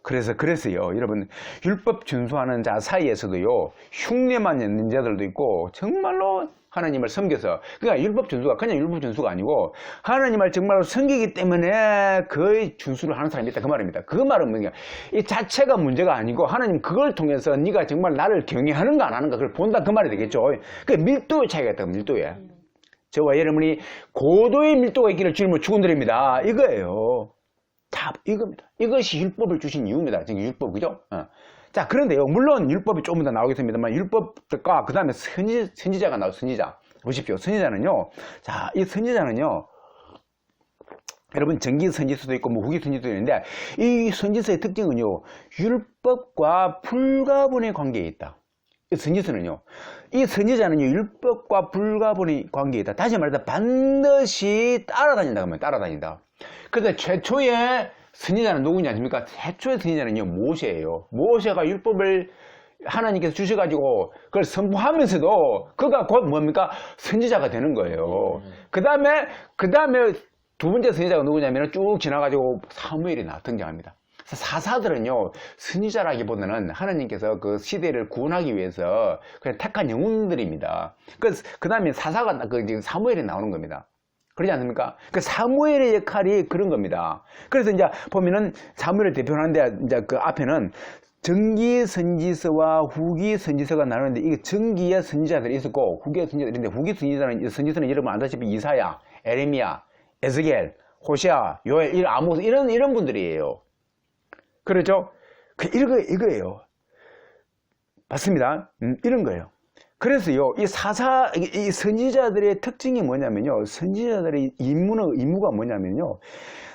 그래서요, 여러분, 율법 준수하는 자 사이에서도요, 흉내만 있는 자들도 있고, 정말로 하나님을 섬겨서, 그러니까 율법 준수가 그냥 율법 준수가 아니고, 하나님을 정말로 섬기기 때문에 거의 준수를 하는 사람이 있다 그 말입니다. 그 말은 뭐냐, 이 자체가 문제가 아니고, 하나님 그걸 통해서 네가 정말 나를 경외하는가 안 하는가 그걸 본다 그 말이 되겠죠. 그 밀도의 차이가 있다, 밀도에. 저와 여러분이 고도의 밀도가 있기를 주님을 축원드립니다. 이거예요. 다 이겁니다. 이것이 율법을 주신 이유입니다. 지금 율법, 그죠? 자, 그런데요, 물론 율법이 조금 더 나오겠습니다만, 율법과 그 다음에 선지자가 나와요, 선지자. 보십시오. 선지자는요, 자, 이 선지자는요, 여러분, 정기 선지서도 있고, 뭐, 후기 선지서도 있는데, 이 선지서의 특징은요, 율법과 불가분의 관계에 있다. 이 선지서는요, 이 선지자는요, 율법과 불가분의 관계에 있다. 다시 말해서 반드시 따라다닌다. 그러면 따라다닌다. 그런데 최초의 선지자는 누구냐 아십니까? 최초의 선지자는요, 모세예요. 모세가 율법을 하나님께서 주셔가지고 그걸 선포하면서도 그가 곧 뭡니까? 선지자가 되는 거예요. 그 다음에 두 번째 선지자가 누구냐면 쭉 지나가지고 사무엘이 등장합니다. 사사들은요, 선지자라기보다는 하나님께서 그 시대를 구원하기 위해서 그냥 택한 영웅들입니다. 그 다음에 사사가 지금 사무엘이 나오는 겁니다. 그러지 않습니까? 그 사무엘의 역할이 그런 겁니다. 그래서 이제 보면은 사무엘을 대표하는데 이제 그 앞에는 정기 선지서와 후기 선지서가 나누는데 이게 정기의 선지자들이 있었고 후기의 선지자들인데 후기 선지서는 여러분 알다시피 이사야, 에레미야, 에스겔, 호시아, 요엘, 아모스 이런 분들이에요. 그렇죠? 이거예요. 맞습니다. 이런 거예요. 그래서요, 이 선지자들의 특징이 뭐냐면요, 선지자들의 임무가 뭐냐면요,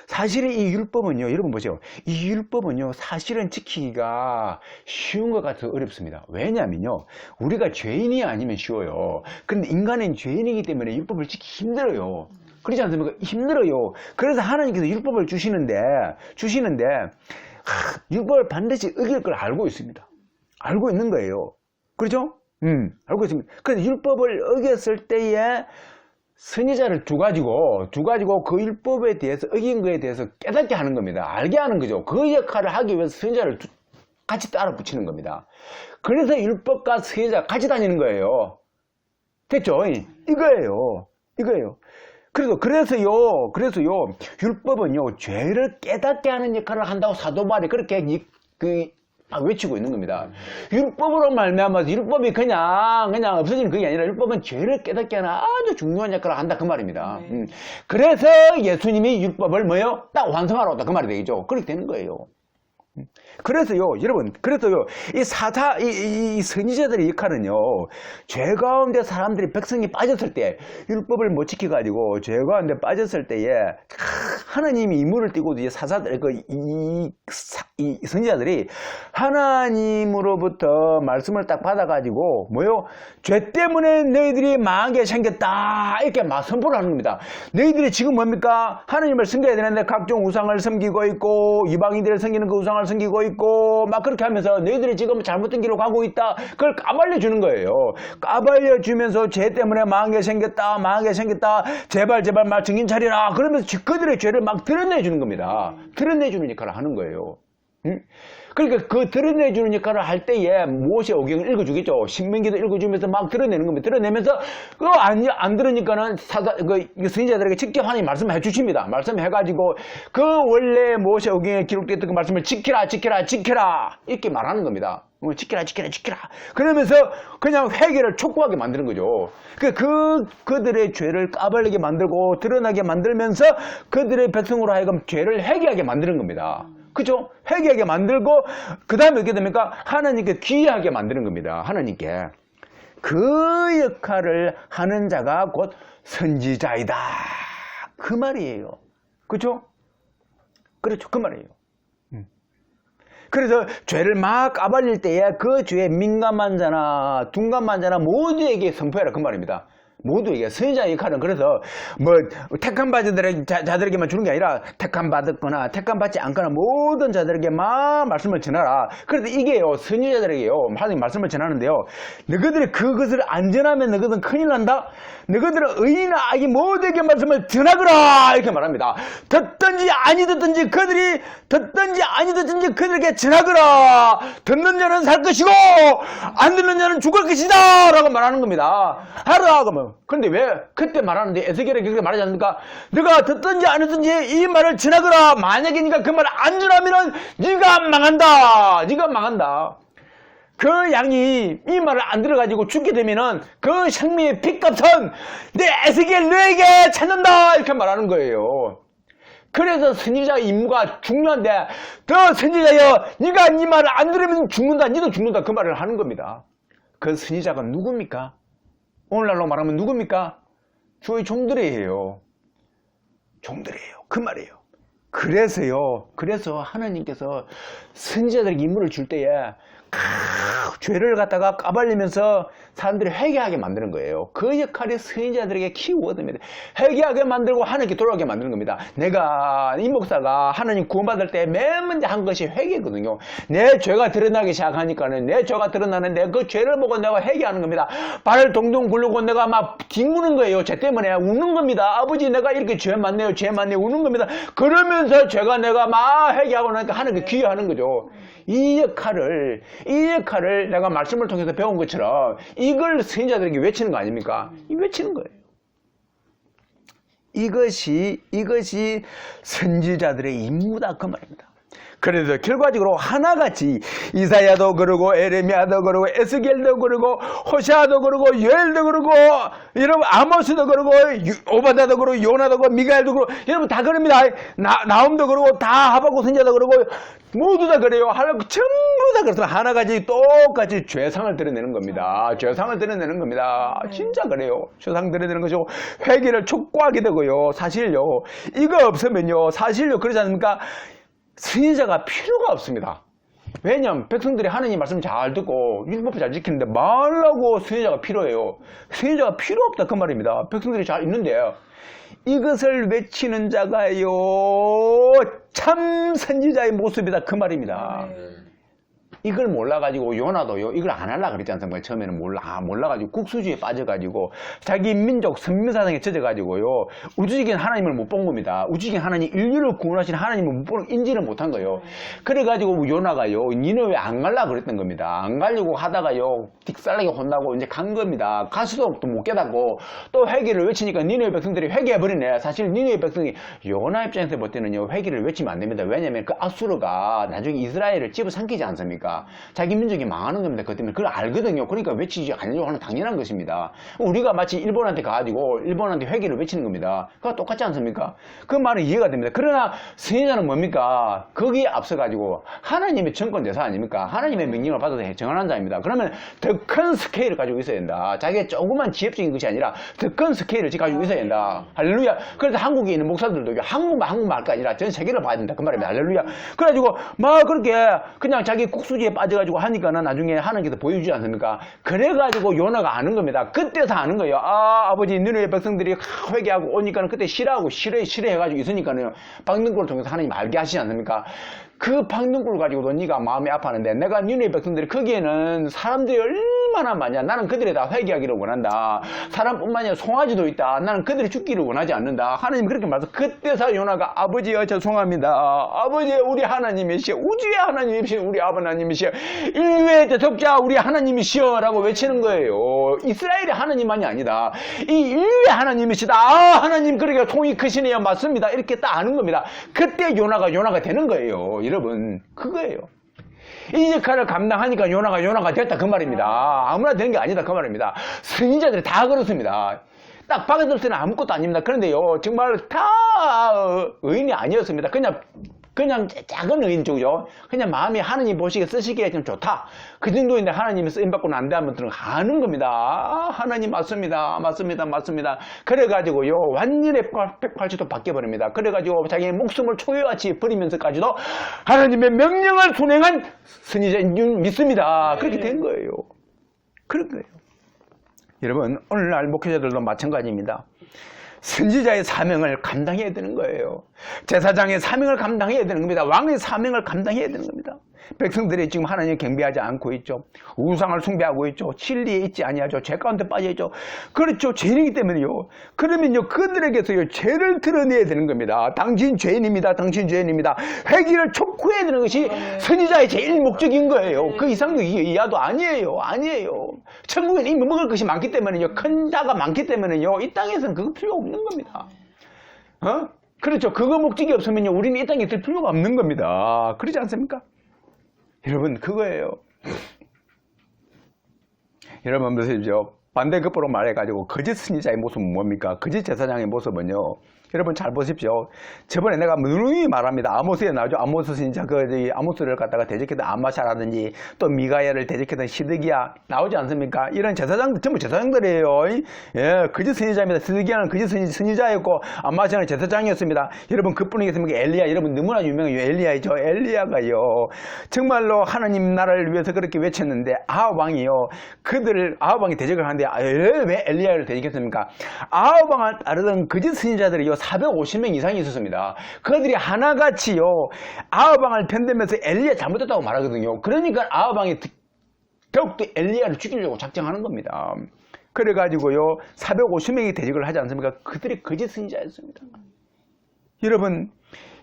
사실은 이 율법은요, 여러분 보세요. 이 율법은요, 사실은 지키기가 쉬운 것 같아서 어렵습니다. 왜냐면요, 우리가 죄인이 아니면 쉬워요. 그런데 인간은 죄인이기 때문에 율법을 지키기 힘들어요. 그렇지 않습니까? 힘들어요. 그래서 하나님께서 율법을 주시는데, 율법을 반드시 어길 걸 알고 있습니다. 알고 있는 거예요. 그렇죠? 알고 있습니다. 그래서 율법을 어겼을 때에 선지자를 두가지고 그 율법에 대해서 어긴 거에 대해서 깨닫게 하는 겁니다. 알게 하는 거죠. 그 역할을 하기 위해서 선지자를 같이 따라 붙이는 겁니다. 그래서 율법과 선지자가 같이 다니는 거예요. 됐죠? 이거예요. 그래서요, 율법은요, 죄를 깨닫게 하는 역할을 한다고 사도 바울이 그렇게 외치고 있는 겁니다. 율법으로 말미암아서 율법이 그냥 없어지는 그게 아니라 율법은 죄를 깨닫게 하는 아주 중요한 역할을 한다 그 말입니다. 그래서 예수님이 율법을 딱 완성하러 왔다 그 말이 되겠죠. 그렇게 되는 거예요. 그래서요, 여러분, 이 선지자들의 역할은요, 죄 가운데 사람들이, 백성이 빠졌을 때, 율법을 못 지켜가지고, 죄 가운데 빠졌을 때에, 하나님이 임무를 띠고, 이제 이 선지자들이 하나님으로부터 말씀을 딱 받아가지고, 죄 때문에 너희들이 망하게 생겼다. 이렇게 막 선포를 하는 겁니다. 너희들이 지금 뭡니까? 하나님을 섬겨야 되는데, 각종 우상을 섬기고 있고, 이방인들을 섬기는 그 우상을 섬기고 있고 막 그렇게 하면서 너희들이 지금 잘못된 길로 가고 있다. 그걸 까발려 주는 거예요. 까발려 주면서 죄 때문에 망하게 생겼다. 제발 말 정신 차리라. 그러면서 그들의 죄를 막 드러내 주는 겁니다. 드러내 주는 역할을 하는 거예요. 그러니까 그 드러내주는 역할을 할 때에 모세오경을 읽어주겠죠. 신명기도 읽어주면서 막 드러내는 겁니다. 드러내면서 그거 안 들으니까는 선지자들에게 직접 하나님 말씀해 주십니다. 말씀해가지고 그 원래 모세오경에 기록됐던 그 말씀을 지키라 이렇게 말하는 겁니다. 지키라. 그러면서 그냥 회개를 촉구하게 만드는 거죠. 그들의 죄를 까발리게 만들고 드러나게 만들면서 그들의 백성으로 하여금 죄를 회개하게 만드는 겁니다. 그죠? 회개하게 만들고 그 다음에 어떻게 됩니까? 하나님께 귀하게 만드는 겁니다. 하나님께. 그 역할을 하는 자가 곧 선지자이다. 그 말이에요. 그죠? 그렇죠. 그 말이에요. 그래서 죄를 막 까발릴 때에 그 죄에 민감한 자나 둔감한 자나 모두에게 선포해라 그 말입니다. 모두에게 선지자의 역할은 그래서 뭐 택한 자들에게만 주는 게 아니라 택한 받았거나 택한 받지 않거나 모든 자들에게만 말씀을 전하라. 그래서 이게요 선지자들에게요 하나님 말씀을 전하는데요, 너희들이 그것을 안 전하면 너희들은 큰일 난다. 너희들은 의인이나 악이 모두에게 말씀을 전하거라 이렇게 말합니다. 듣든지 아니 듣든지 그들이 듣든지 아니 듣든지 그들에게 전하거라. 듣는 자는 살 것이고 안 듣는 자는 죽을 것이다 라고 말하는 겁니다. 하라 그러면. 근데 왜 그때 말하는데 에스겔에 그렇게 말하지 않습니까? 네가 듣든지 안 듣든지 이 말을 전하거라. 만약에 네가 그 말을 안 전하면은 네가 망한다. 네가 망한다. 그 양이 이 말을 안 들어가지고 죽게 되면은 그 생명의 핏값은 내 에스겔 너에게 찾는다 이렇게 말하는 거예요. 그래서 선지자의 임무가 중요한데, 더 선지자여 네가 네 말을 안 들으면 죽는다, 니도 죽는다 그 말을 하는 겁니다. 그 선지자가 누굽니까? 오늘날로 말하면 누굽니까? 주의 종들이에요. 종들이에요. 그 말이에요. 그래서 하나님께서 선지자들에게 임무를 줄 때에 죄를 갖다가 까발리면서 사람들이 회개하게 만드는 거예요. 그 역할이 선지자들에게 키워드입니다. 회개하게 만들고 하나님께 돌아오게 만드는 겁니다. 내가 이 목사가 하나님 구원받을 때 맨 먼저 한 것이 회개거든요. 내 죄가 드러나기 시작하니까는 내 죄가 드러나는데 그 죄를 보고 내가 회개하는 겁니다. 발을 동동 굴르고 내가 막 뒹구는 거예요. 죄 때문에 우는 겁니다. 아버지 내가 이렇게 죄 많네요 우는 겁니다. 그러면서 죄가 내가 막 회개하고 나니까 하나님께 귀의하는 거죠. 이 역할을 내가 말씀을 통해서 배운 것처럼 이걸 선지자들에게 외치는 거 아닙니까? 외치는 거예요. 이것이 선지자들의 임무다 그 말입니다. 그래서 결과적으로 하나같이 이사야도 그러고 에레미야도 그러고 에스겔도 그러고 호세아도 그러고 요엘도 그러고 여러분 아모스도 그러고 오바다도 그러고 요나도 그러고 미가엘도 그러고 여러분 다 그럽니다. 나움도 그러고 다 하박국 선지자도 그러고 모두 다 그래요. 전부 다 그렇습니다. 하나같이 똑같이 죄상을 드러내는 겁니다. 죄상을 드러내는 겁니다. 진짜 그래요. 죄상 드러내는 것이고 회개를 촉구하게 되고요. 사실요 이거 없으면요 사실요 그러지 않습니까? 선지자가 필요가 없습니다. 왜냐하면 백성들이 하나님 말씀 잘 듣고 율법을 잘 지키는데 말라고 선지자가 필요해요. 선지자가 필요 없다 그 말입니다. 백성들이 잘 있는데 이것을 외치는 자가요 참 선지자의 모습이다 그 말입니다. 이걸 몰라가지고 요나도요 이걸 안 하려고 그랬지 않습니까? 처음에는 몰라가지고 국수주의에 빠져가지고 자기 민족 선미사상에 젖어가지고요 우주적인 하나님을 못 본 겁니다. 우주적인 하나님, 인류를 구원하신 하나님을 못 보는 인지를 못한 거예요. 그래가지고 요나가요 니네왜 안 가려고 그랬던 겁니다. 안 가려고 하다가요 딕살나게 혼나고 이제 간 겁니다. 가서도 또 못 깨닫고 또 회개를 외치니까 니네 백성들이 회개해버리네. 사실 니네 백성이 요나 입장에서 볼 때는요 회개를 외치면 안 됩니다. 왜냐면 그 아수르가 나중에 이스라엘을 집어삼키지 않습니까? 자기 민족이 망하는 겁니다. 그것 때문에 그걸 알거든요. 그러니까 외치지 않으려고 하는 당연한 것입니다. 우리가 마치 일본한테 가가지고 일본한테 회개를 외치는 겁니다. 그거 똑같지 않습니까? 그 말은 이해가 됩니다. 그러나 선지자는 뭡니까? 거기에 앞서가지고 하나님의 정권 대사 아닙니까? 하나님의 명령을 받아서 정하는 자입니다. 그러면 더 큰 스케일을 가지고 있어야 된다. 자기의 조그만 지엽적인 것이 아니라 더 큰 스케일을 가지고 있어야 된다. 할렐루야. 그래서 한국에 있는 목사들도 한국만 할 거 아니라 전 세계를 봐야 된다. 그 말입니다. 할렐루야. 그래가지고 막 그렇게 그냥 자기 국수지에 빠져가지고 하니까는 나중에 하나님께서 보여주지 않습니까? 그래가지고 요나가 아는 겁니다. 그때서 아는 거예요. 아버지 니네의 백성들이 회개하고 오니까는 그때 싫어하고 싫어해가지고 있으니까는 박능골을 통해서 하나님 알게 하시지 않습니까? 그 박능골을 가지고도 네가 마음이 아파하는데 내가 니네의 백성들이 거기에는 사람들이 얼마나 많냐. 나는 그들이 다 회개하기를 원한다. 사람뿐만 아니라 송아지도 있다. 나는 그들이 죽기를 원하지 않는다. 하나님 그렇게 말해서 그때서 요나가 아버지여 죄송합니다. 아버지 우리 하나님이시여 우주의 하나님이시여 우리 하나님이시여 인류의 대속자 우리 하나님이시여 라고 외치는 거예요. 이스라엘의 하나님만이 아니다. 이 인류의 하나님이시다. 하나님 그러니까 통이 크시네요. 맞습니다. 이렇게 딱 아는 겁니다. 그때 요나가 되는 거예요. 여러분 그거예요. 이 역할을 감당하니까 요나가 됐다 그 말입니다. 아무나 되는 게 아니다 그 말입니다. 선지자들이 다 그렇습니다. 딱 밖에 들을 때는 아무것도 아닙니다. 그런데요 정말 다 의인이 아니었습니다. 그냥 작은 의인 쪽이죠. 그냥 마음이 하나님 보시기에 쓰시기에 좀 좋다. 그 정도인데 하나님이 쓰임받고는 안 돼 하면 아는 겁니다. 하나님 맞습니다. 그래가지고요 완전히 180도 바뀌어버립니다. 그래가지고 자기의 목숨을 초유같이 버리면서까지도 하나님의 명령을 순행한 선지자인 줄 믿습니다. 그렇게 된 거예요. 그런 거예요. 여러분, 오늘날 목회자들도 마찬가지입니다. 선지자의 사명을 감당해야 되는 거예요. 제사장의 사명을 감당해야 되는 겁니다. 왕의 사명을 감당해야 되는 겁니다. 백성들이 지금 하나님 경배하지 않고 있죠. 우상을 숭배하고 있죠. 진리에 있지 아니하죠. 죄 가운데 빠져 있죠. 그렇죠. 죄인이기 때문에요. 그러면요, 그들에게서요, 죄를 드러내야 되는 겁니다. 당신 죄인입니다. 당신 죄인입니다. 회개를 촉구해야 되는 것이 선지자의 제일 목적인 거예요. 그 이상도 이하도 아니에요. 아니에요. 천국에는 이미 먹을 것이 많기 때문에요. 큰 자가 많기 때문에요. 이 땅에서는 그거 필요 없는 겁니다. 그렇죠. 그거 목적이 없으면요, 우리는 이 땅에 있을 필요가 없는 겁니다. 그렇지 않습니까? 여러분, 그거예요. 여러분, 보십시오. 반대급부로 말해가지고 거짓 선지자의 모습은 뭡니까? 거짓 제사장의 모습은요, 여러분 잘 보십시오. 저번에 내가 누누이 말합니다. 아모스에 나오죠. 아모스 선지자, 아모스를 갖다가 대적했던 아마샤라든지 또 미가야를 대적했던 시드기야 나오지 않습니까? 이런 제사장들, 전부 제사장들이에요. 예, 거짓 선지자입니다. 시드기야는 거짓 선지자였고 아마샤는 제사장이었습니다. 여러분, 그뿐이겠습니까? 엘리야, 여러분 너무나 유명해요. 엘리야이죠. 엘리야가요, 정말로 하나님 나라를 위해서 그렇게 외쳤는데 아합 왕이요, 아합 왕이 대적을 하는데 왜 엘리야를 대적했습니까? 아합 왕을 따르던 거짓 선지자들이요, 450명 이상이 있었습니다. 그들이 하나같이요, 아합왕을 편들면서 엘리야 잘못했다고 말하거든요. 그러니까 아합왕이 더욱더 엘리야를 죽이려고 작정하는 겁니다. 그래가지고요, 450명이 대적을 하지 않습니까? 그들이 거짓 선지자였습니다. 여러분,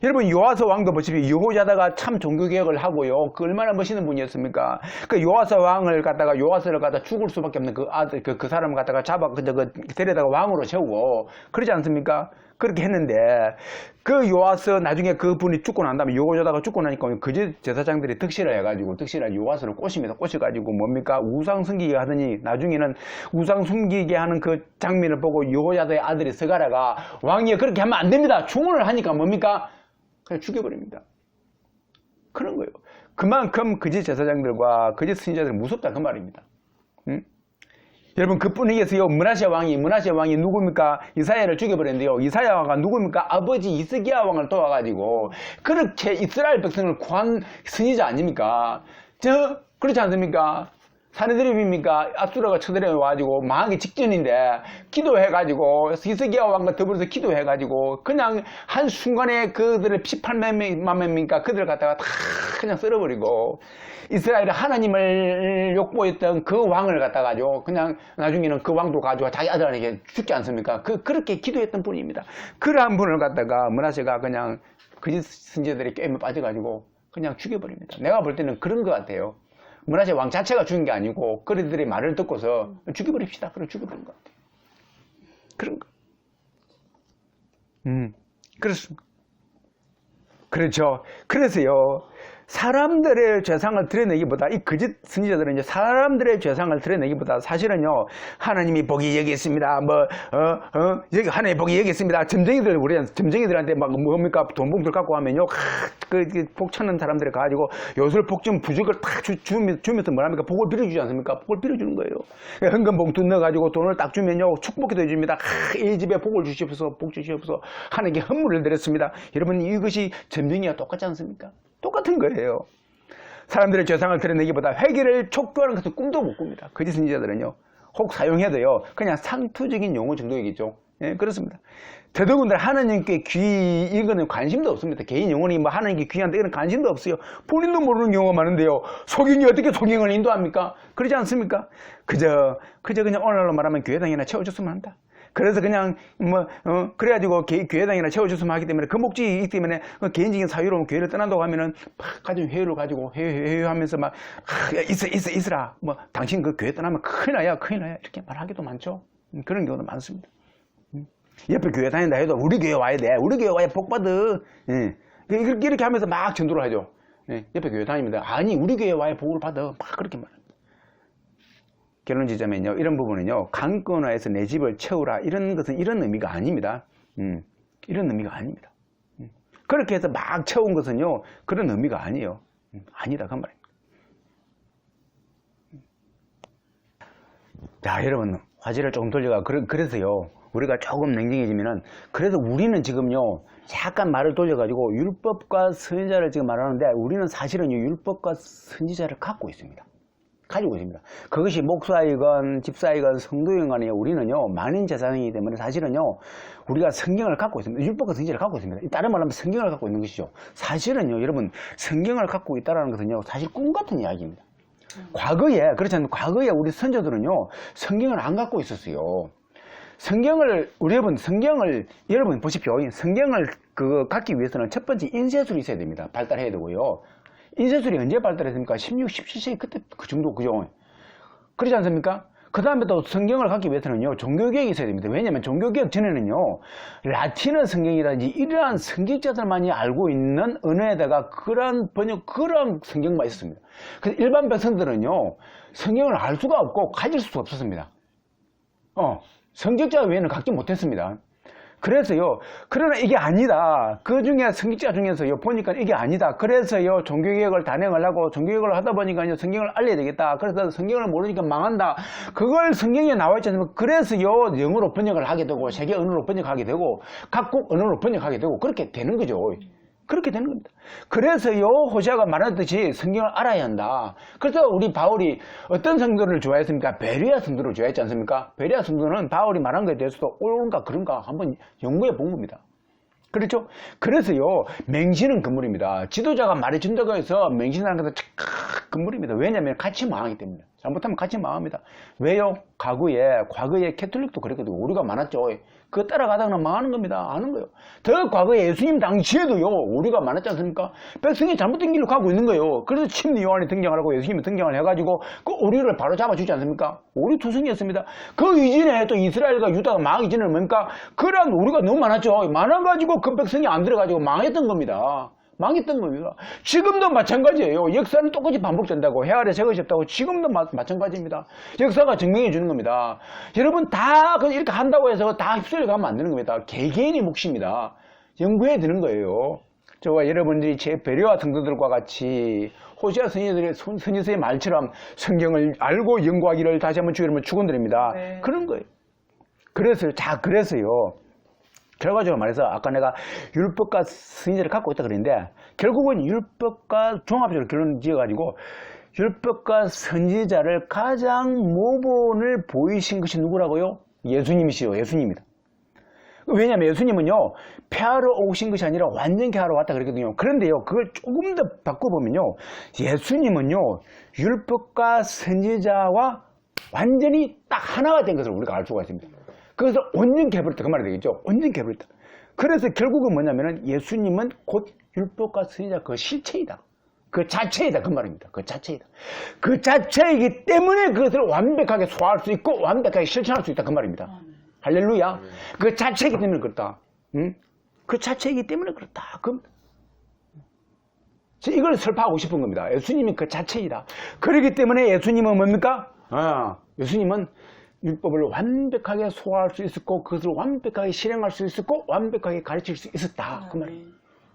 요아스 왕도 보십시오. 여호야다가 참 종교개혁을 하고요, 그 얼마나 멋있는 분이었습니까? 그 요아스 왕을 갖다가, 요아스를 갖다가 죽을 수밖에 없는 그 아들, 그 사람을 갖다가 데려다가 왕으로 세우고, 그러지 않습니까? 그렇게 했는데, 그 요아스, 나중에 그 분이 죽고 난 다음에, 여호야다가 죽고 나니까 그 제사장들이 득실을 해가지고, 득실한 요아스를 꼬셔가지고 뭡니까? 우상 숨기게 하더니, 나중에는 우상 숨기게 하는 그 장면을 보고 여호야다의 아들이 스가랴가, 왕이 그렇게 하면 안 됩니다. 충원을 하니까 뭡니까? 그냥 죽여버립니다. 그런 거예요. 그만큼 거짓 제사장들과 거짓 선지자들이 무섭다, 그 말입니다. 응? 여러분, 그뿐이겠어요. 므낫세 왕이 누굽니까? 이사야를 죽여버렸는데요. 이사야 왕은 누굽니까? 아버지 이스기야 왕을 도와가지고 그렇게 이스라엘 백성을 구한 선지자 아닙니까? 그렇지 않습니까? 사내들입니까? 아수라가 쳐들어와가지고 망하기 직전인데 기도해가지고 히스기야 왕과 더불어서 기도해가지고 그냥 한순간에 그들을 피팔매입니까? 그들을 갖다가 다 그냥 썰어버리고 이스라엘의 하나님을 욕보했던 그 왕을 갖다가지고 그냥 나중에는 그 왕도 가지고 자기 아들에게 죽지 않습니까? 그렇게 기도했던 분입니다. 그러한 분을 갖다가 므낫세가 그냥 거짓 선지자들의 게임에 빠져가지고 그냥 죽여버립니다. 내가 볼 때는 그런 것 같아요. 므낫세 왕 자체가 죽인 게 아니고 그들의 말을 듣고서 죽여버립시다. 그래 죽여버린 것 같아요. 그런 거. 그렇습니다. 그렇죠. 그래서요, 사람들의 죄상을 드러내기보다, 이 거짓 선지자들은 이제 사람들의 죄상을 드러내기보다 사실은요, 하나님이 복이 여기 있습니다. 여기 하나님이 복이 여기 있습니다. 점쟁이들한테 막 뭡니까? 돈봉들 갖고 하면요, 복 찾는 사람들이 가가지고 요술 복좀 부적을 탁 주면서 뭐랍니까? 복을 빌어주지 않습니까? 복을 빌어주는 거예요. 현금 봉투 넣어가지고 돈을 딱 주면요, 축복기도 해줍니다. 이 집에 복을 주시옵소서, 복 주시옵소서. 하나님께 헌물을 드렸습니다. 여러분, 이것이 점쟁이와 똑같지 않습니까? 똑같은 거예요. 사람들의 죄상을 드러내기보다 회개를 촉구하는 것은 꿈도 못 꿉니다. 거짓 선지자들은요, 혹 사용해도요, 그냥 상투적인 용어 정도이겠죠. 예, 그렇습니다. 더더군다나 하나님께 이런 거는 관심도 없습니다. 개인 영혼이 뭐 하나님께 귀한데 이런 관심도 없어요. 본인도 모르는 경우가 많은데요, 속인이 어떻게 속인을 인도합니까? 그러지 않습니까? 그저 그냥 오늘날로 말하면 교회당이나 채워줬으면 한다. 그래서 그냥 그래가지고 교회당이나 채워줬으면 하기 때문에 그 목적이 있기 때문에 개인적인 사유로 교회를 떠난다고 하면은 막 가진 회의를 가지고 회의하면서 막 있으라, 뭐 당신 그 교회 떠나면 큰일 나야 이렇게 말하기도 많죠. 그런 경우도 많습니다. 옆에 교회 다닌다 해도 우리 교회 와야 돼, 우리 교회 와야 복 받아. 예. 이렇게 하면서 막 전도를 하죠. 예. 옆에 교회 다닙니다. 아니, 우리 교회 와야 복을 받아, 막 그렇게 말합니다. 결론 지자면요, 이런 부분은요, 강권화해서 내 집을 채우라, 이런 것은 이런 의미가 아닙니다. 이런 의미가 아닙니다. 그렇게 해서 막 채운 것은요, 그런 의미가 아니에요. 아니다, 그 말입니다. 자, 여러분, 화제를 조금 돌려가. 그래서요, 우리가 조금 냉정해지면은, 그래서 우리는 지금요, 약간 말을 돌려가지고 율법과 선지자를 지금 말하는데, 우리는 사실은 율법과 선지자를 갖고 있습니다. 가지고 있습니다. 그것이 목사이건 집사이건 성도이건 간에 우리는요, 만인 재산이기 때문에 사실은요, 우리가 성경을 갖고 있습니다. 율법과 성질을 갖고 있습니다. 다른 말로 하면 성경을 갖고 있는 것이죠. 사실은요, 여러분, 성경을 갖고 있다는 것은요, 사실 꿈 같은 이야기입니다. 과거에, 그렇지 않으면 과거에 우리 선조들은요, 성경을 안 갖고 있었어요. 여러분 보십시오. 성경을 갖기 위해서는 첫 번째 인쇄술이 있어야 됩니다. 발달해야 되고요. 인쇄술이 언제 발달했습니까? 16, 17세기 그때 그 정도, 그죠? 그렇지 않습니까? 그 다음에 또 성경을 갖기 위해서는요, 종교개혁이 있어야 됩니다. 왜냐면 종교개혁 전에는요, 라틴어 성경이라든지 이러한 성직자들만이 알고 있는 언어에다가 그러한 성경만 있었습니다. 그래서 일반 백성들은요, 성경을 알 수가 없고 가질 수가 없었습니다. 성직자 외에는 갖지 못했습니다. 그래서요, 그러나 이게 아니다. 그 중에 성직자 중에서요, 보니까 이게 아니다. 그래서요, 종교개혁을 단행을 하고, 종교개혁을 하다 보니까 성경을 알려야 되겠다. 그래서 성경을 모르니까 망한다. 그걸 성경에 나와 있지 않습니까? 그래서요, 영어로 번역을 하게 되고, 세계 언어로 번역하게 되고, 각국 언어로 번역하게 되고, 그렇게 되는 거죠. 그렇게 되는 겁니다. 그래서요, 호세아가 말했듯이 성경을 알아야 한다. 그래서 우리 바울이 어떤 성도를 좋아했습니까? 베레아 성도를 좋아했지 않습니까? 베레아 성도는 바울이 말한 것에 대해서도 옳은가 그런가 한번 연구해 본 겁니다. 그렇죠? 그래서요, 맹신은 금물입니다. 지도자가 말해준다고 해서 맹신하는 것은 금물입니다. 왜냐하면 같이 망하기 때문에. 잘못하면 같이 망합니다. 왜요? 과거에 캐톨릭도 그랬거든요. 우리가 많았죠. 그거 따라가다가는 망하는 겁니다. 아는 거예요. 더 과거에 예수님 당시에도요, 우리가 많았지 않습니까? 백성이 잘못된 길로 가고 있는 거예요. 그래서 침례 요한이 등장을 하고 예수님이 등장을 해가지고 그 오리를 바로 잡아주지 않습니까? 오리 투성이었습니다. 그 이전에 또 이스라엘과 유다가 망하기 전에는 뭡니까? 그런 우리가 너무 많았죠. 많아가지고 그 백성이 안 들어가지고 망했던 겁니다. 망했던 겁니다. 지금도 마찬가지예요. 역사는 똑같이 반복된다고. 해 아래 새것이 없다고. 지금도 마찬가지입니다. 역사가 증명해 주는 겁니다. 여러분 다 이렇게 한다고 해서 다 휩쓸려 가면 안 되는 겁니다. 개개인의 몫입니다. 연구해야 되는 거예요. 저와 여러분들이 제 베레아 성도들과 같이 호세아 선지서의 말처럼 성경을 알고 연구하기를 다시 한번 주여 여러분 축원드립니다. 네. 그런 거예요. 그래서요. 결과적으로 말해서 아까 내가 율법과 선지자를 갖고 있다 그랬는데 결국은 율법과 종합적으로 결론 지어가지고 율법과 선지자를 가장 모본을 보이신 것이 누구라고요? 예수님이시요. 예수님입니다. 왜냐하면 예수님은요, 폐하러 오신 것이 아니라 완전히 하러 왔다 그랬거든요. 그런데요, 그걸 조금 더 바꿔보면요, 예수님은요, 율법과 선지자와 완전히 딱 하나가 된 것을 우리가 알 수가 있습니다. 그래서 온전히 해버렸다. 그 말이 되겠죠? 온전히 해버렸다. 그래서 결국은 뭐냐면은 예수님은 곧 율법과 선지자 그 실체이다. 그 자체이다. 그 말입니다. 그 자체이다. 그 자체이기 때문에 그것을 완벽하게 소화할 수 있고 완벽하게 실천할 수 있다. 그 말입니다. 할렐루야. 그 자체이기 때문에 그렇다. 응? 그 자체이기 때문에 그렇다. 이걸 설파하고 싶은 겁니다. 예수님이 그 자체이다. 그렇기 때문에 예수님은 뭡니까? 예수님은 율법을 완벽하게 소화할 수 있었고 그것을 완벽하게 실행할 수 있었고 완벽하게 가르칠 수 있었다. 그 말이에요.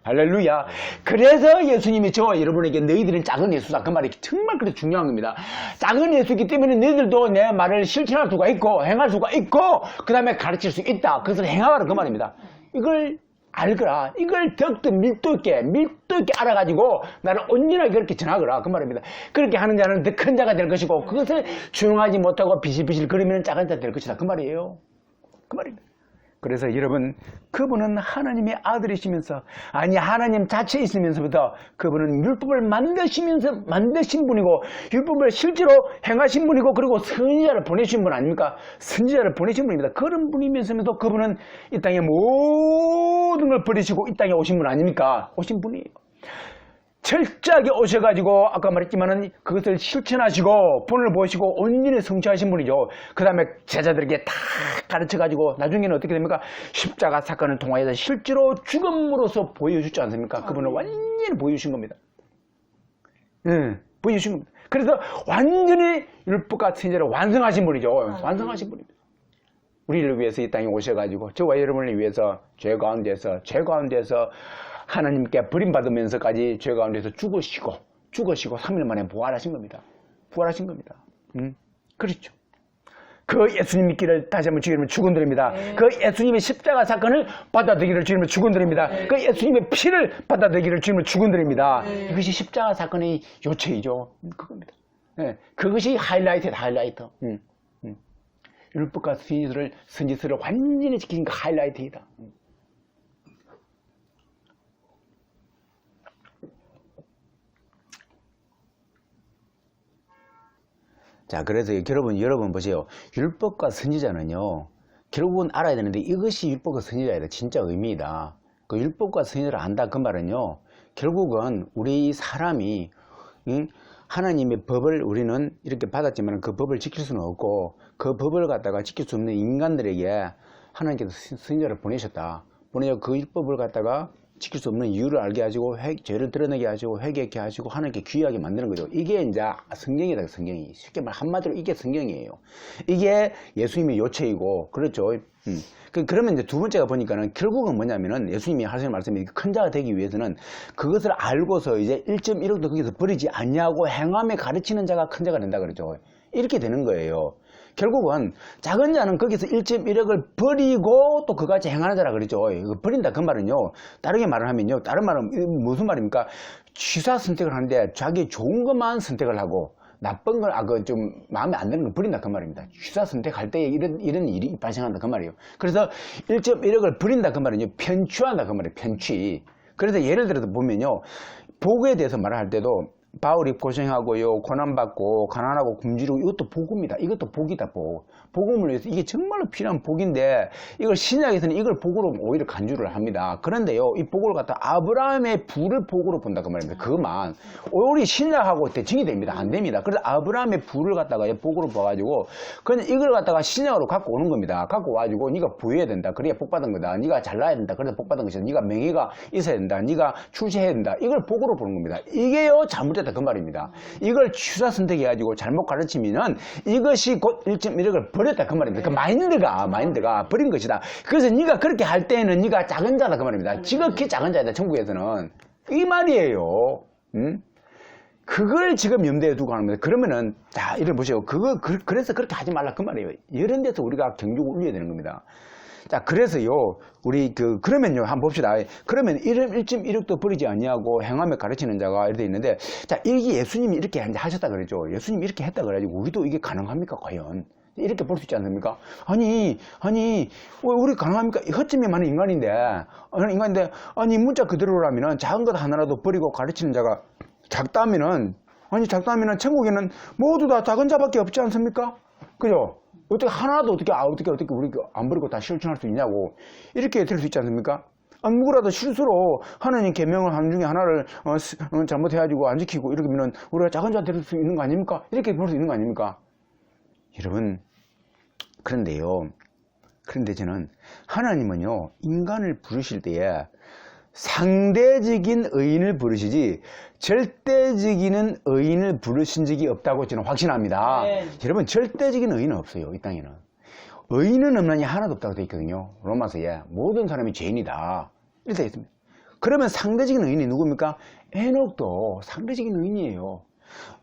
할렐루야. 그래서 예수님이 저와 여러분에게 너희들은 작은 예수다. 그 말이 정말 그렇게 중요한 겁니다. 작은 예수이기 때문에 너희들도 내 말을 실천할 수가 있고 행할 수가 있고 그 다음에 가르칠 수 있다. 그것을 행하라. 그 말입니다. 이걸 알거라. 이걸 더욱더 밀도 있게 알아가지고 나를 온전하게 그렇게 전하거라. 그 말입니다. 그렇게 하는 자는 더 큰 자가 될 것이고 그것을 준용하지 못하고 비실비실 거리면 작은 자 될 것이다. 그 말이에요. 그 말입니다. 그래서 여러분, 그분은 하나님의 아들이시면서, 하나님 자체에 있으면서부터 그분은 율법을 만드신 분이고, 율법을 실제로 행하신 분이고, 그리고 선지자를 보내신 분 아닙니까? 선지자를 보내신 분입니다. 그런 분이면서도 그분은 이 땅에 모든 걸 버리시고 이 땅에 오신 분 아닙니까? 오신 분이에요. 철저하게 오셔가지고 아까 말했지만은 그것을 실천하시고 본을 보시고 온전히 성취하신 분이죠. 그 다음에 제자들에게 다 가르쳐가지고 나중에는 어떻게 됩니까? 십자가 사건을 통하여서 실제로 죽음으로써 보여주지 않습니까? 그분은 완전히 보여주신 겁니다. 보여주신 겁니다. 그래서 완전히 율법과 선지자를 완성하신 분이죠. 완성하신 분입니다. 우리를 위해서 이 땅에 오셔가지고 저와 여러분을 위해서 죄 가운데서 하나님께 버림받으면서까지 죄 가운데서 죽으시고 3일 만에 부활하신 겁니다. 부활하신 겁니다. 그렇죠. 그 예수님 믿기를 다시 한번 주님을 축원드립니다. 네. 그 예수님의 십자가 사건을 받아들이기를 주님을 축원드립니다. 네. 그 예수님의 피를 받아들이기를 주님을 축원드립니다. 네. 이것이 십자가 사건의 요체이죠. 그겁니다. 예, 그것이 하이라이트다, 하이라이트. 율법과 선지서를 완전히 지키는 그 하이라이트이다. 자, 그래서 여러분 보세요. 율법과 선지자는요, 결국은 알아야 되는데 이것이 율법과 선지자이다. 진짜 의미이다. 그 율법과 선지자를 안다 그 말은요, 결국은 우리 사람이 하나님의 법을 우리는 이렇게 받았지만 그 법을 지킬 수는 없고 그 법을 갖다가 지킬 수 없는 인간들에게 하나님께서 선지자를 보내셨다. 보내서 그 율법을 갖다가 지킬 수 없는 이유를 알게 하시고 죄를 드러내게 하시고 회개하게 하시고 하나님께 귀하게 만드는 거죠. 이게 이제 성경이다. 성경이. 쉽게 말 한마디로 이게 성경이에요. 이게 예수님의 요체이고 그렇죠. 그러면 이제 두 번째가 보니까는 결국은 뭐냐면은 예수님이 하시는 말씀이 큰 자가 되기 위해서는 그것을 알고서 이제 1.1억도 거기서 버리지 않냐고 행함에 가르치는 자가 큰 자가 된다 그러죠. 이렇게 되는 거예요. 결국은 작은 자는 거기서 1.1억을 버리고 또 그같이 행하는 자라 그러죠. 버린다 그 말은요, 다르게 말을 하면요, 다른 말은 무슨 말입니까? 취사 선택을 하는데 자기 좋은 것만 선택을 하고 나쁜 걸, 좀 마음에 안 드는 걸 버린다 그 말입니다. 취사 선택할 때 이런 일이 발생한다 그 말이에요. 그래서 1.1억을 버린다 그 말은요, 편취한다 그 말이에요. 편취. 그래서 예를 들어서 보면요, 복에 대해서 말할 때도 바울이 고생하고요, 고난받고 가난하고 굶주리고, 이것도 복입니다. 이것도 복이다. 복음을 위해서 이게 정말로 필요한 복인데 이걸 신약에서는 이걸 복으로 오히려 간주를 합니다. 그런데요, 이 복을 갖다 아브라함의 부를 복으로 본다 그 말입니다. 그만 우리 신약하고 대칭이 됩니다. 안 됩니다. 그래서 아브라함의 부를 갖다가 복으로 봐가지고 그냥 이걸 갖다가 신약으로 갖고 오는 겁니다. 갖고 와가지고 네가 부여해야 된다. 그래야 복 받은 거다. 네가 잘나야 된다. 그래서 복 받은 것이다. 네가 명예가 있어야 된다. 네가 출세해야 된다. 이걸 복으로 보는 겁니다. 이게요 잘못됐다 그 말입니다. 이걸 취사 선택해가지고 잘못 가르치면은 이것이 곧 1.1억을 버렸다 그 말입니다. 그 마인드가 버린 것이다. 그래서 네가 그렇게 할 때는 네가 작은 자다 그 말입니다. 지극히 작은 자이다 천국에서는. 이 말이에요. 그걸 지금 염두에 두고 하는 겁니다. 그러면은 자 이래 보세요. 그래서 그렇게 하지 말라 그 말이에요. 이런 데서 우리가 경종을 울려야 되는 겁니다. 자, 그래서요, 우리 그러면요, 한번 봅시다. 그러면 1.1억도 버리지 아니하고 행함에 가르치는 자가 이렇게 있는데, 자, 이게 예수님이 이렇게 하셨다 그랬죠. 예수님이 이렇게 했다 그래가지고, 우리도 이게 가능합니까, 과연? 이렇게 볼 수 있지 않습니까? 아니, 왜 우리 가능합니까? 허점이 많은 인간인데, 아니, 문자 그대로라면은 작은 것 하나라도 버리고 가르치는 자가 작다면은 천국에는 모두 다 작은 자밖에 없지 않습니까? 그죠? 어떻게 하나도 어떻게 우리 안 버리고 다 실천할 수 있냐고 이렇게 될 수 있지 않습니까? 누구라도 실수로 하나님 계명을 한 중에 하나를 잘못해가지고 안 지키고 이러면은 우리가 작은 자 될 수 있는 거 아닙니까? 이렇게 볼 수 있는 거 아닙니까? 여러분, 그런데 저는 하나님은요 인간을 부르실 때에 상대적인 의인을 부르시지 절대적인 의인을 부르신 적이 없다고 저는 확신합니다. 네. 여러분, 절대적인 의인은 없어요. 이 땅에는 의인은 없나니 하나도 없다고 되어 있거든요. 로마서에 모든 사람이 죄인이다 이렇게 되어 있습니다. 그러면 상대적인 의인이 누굽니까? 에녹도 상대적인 의인이에요.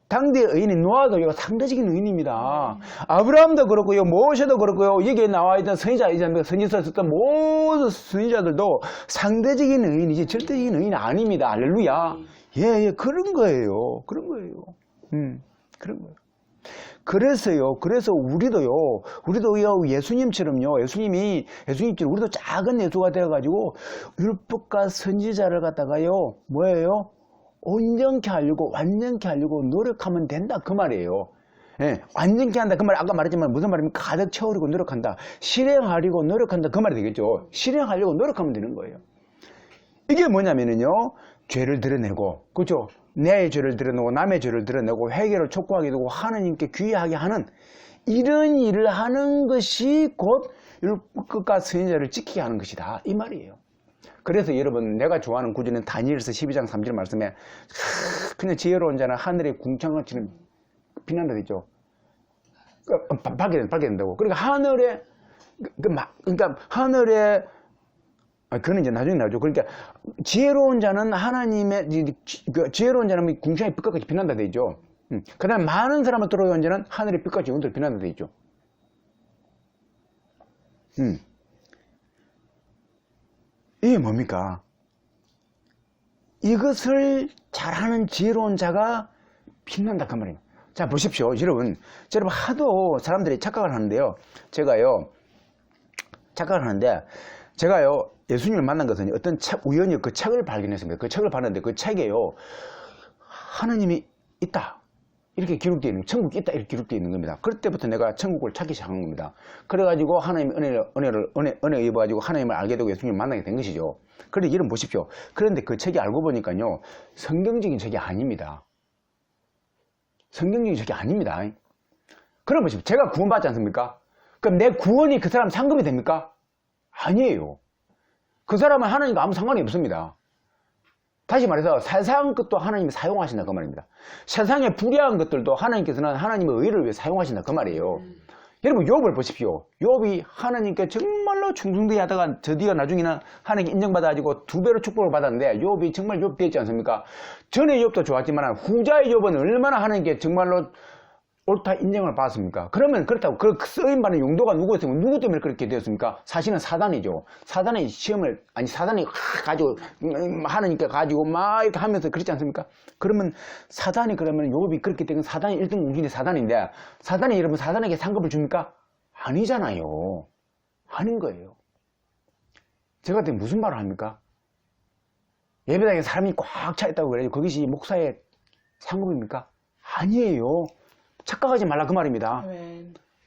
당대의 의인인 노아도 이거 상대적인 의인입니다. 아브라함도 그렇고요, 모세도 그렇고요, 여기에 나와 있던 선지서에 썼던 모든 선지자들도 상대적인 의인이지 절대적인 의인이 아닙니다. 할렐루야. 예, 그런 거예요. 그런 거예요. 그래서 우리도 예수님처럼요, 예수님처럼 우리도 작은 예수가 되어가지고 율법과 선지자를 갖다가요, 뭐예요? 온전케 하려고, 완전케 하려고 노력하면 된다 그 말이에요. 예, 완전케 한다 그 말, 아까 말했지만 무슨 말입니까? 가득 채우려고 노력한다, 실행하려고 노력한다 그 말이 되겠죠. 실행하려고 노력하면 되는 거예요. 이게 뭐냐면은요, 죄를 드러내고, 그렇죠? 내 죄를 드러내고 남의 죄를 드러내고 회개를 촉구하게 되고 하나님께 귀하게 하는 이런 일을 하는 것이 곧 율법과 선지자를 지키게 하는 것이다 이 말이에요. 그래서 여러분, 내가 좋아하는 구절은 다니엘서 12장 3절 말씀에 그냥 지혜로운 자는 하늘의 궁창같이 빛난다 되죠. 밝게 된다고. 그러니까 하늘에 그건 이제 나중에 나오죠. 그러니까 지혜로운 자는 지혜로운 자는 궁창의 빛같이 빛난다 되죠. 그 다음에 많은 사람을 들어오는 자는 하늘의 빛같이 온도로 빛난다 되죠. 이게 뭡니까? 이것을 잘하는 지혜로운 자가 빛난다 그 말이에요. 자, 보십시오. 여러분 하도 사람들이 착각을 하는데요. 착각을 하는데, 제가요, 예수님을 만난 것은 어떤 우연히 그 책을 발견했습니다. 그 책을 봤는데 그 책에요, 하나님이 있다, 이렇게 기록되어 있는, 천국이 있다, 이렇게 기록되어 있는 겁니다. 그럴 때부터 내가 천국을 찾기 시작한 겁니다. 그래가지고 하나님의 은혜에 입어가지고 하나님을 알게 되고 예수님을 만나게 된 것이죠. 그런데 여러분 보십시오. 그런데 그 책이 알고 보니까요, 성경적인 책이 아닙니다. 성경적인 책이 아닙니다. 그럼 보십시오. 제가 구원받지 않습니까? 그럼 내 구원이 그 사람 상급이 됩니까? 아니에요. 그 사람은 하나님과 아무 상관이 없습니다. 다시 말해서 세상 것도 하나님이 사용하신다 그 말입니다. 세상의 불의한 것들도 하나님께서는 하나님의 의를 위해 사용하신다 그 말이에요. 여러분 욥을 보십시오. 욥이 하나님께 정말로 충성되게 하다가 드디어 나중에는 하나님께 인정받아가지고 2배로 축복을 받았는데, 욥이 정말 욥 되었지 않습니까? 전에 욥도 좋았지만 후자의 욥은 얼마나 하나님께 정말로 옳다 인정을 받았습니까? 그러면 그렇다고 그 쓰임받는 용도가 누구였으면 누구 때문에 그렇게 되었습니까? 사실은 사단이죠. 사단의 시험을, 사단이 가지고 하나님께 가지고 막 이렇게 하면서 그렇지 않습니까? 그러면 사단이, 그러면 욥이 그렇게 된 건 사단이 1등 우기는 사단인데, 사단이 여러분 사단에게 상급을 줍니까? 아니잖아요. 아닌 거예요. 제가 그때 무슨 말을 합니까? 예배당에 사람이 꽉 차 있다고 그래요. 그것이 목사의 상급입니까? 아니에요. 착각하지 말라 그 말입니다.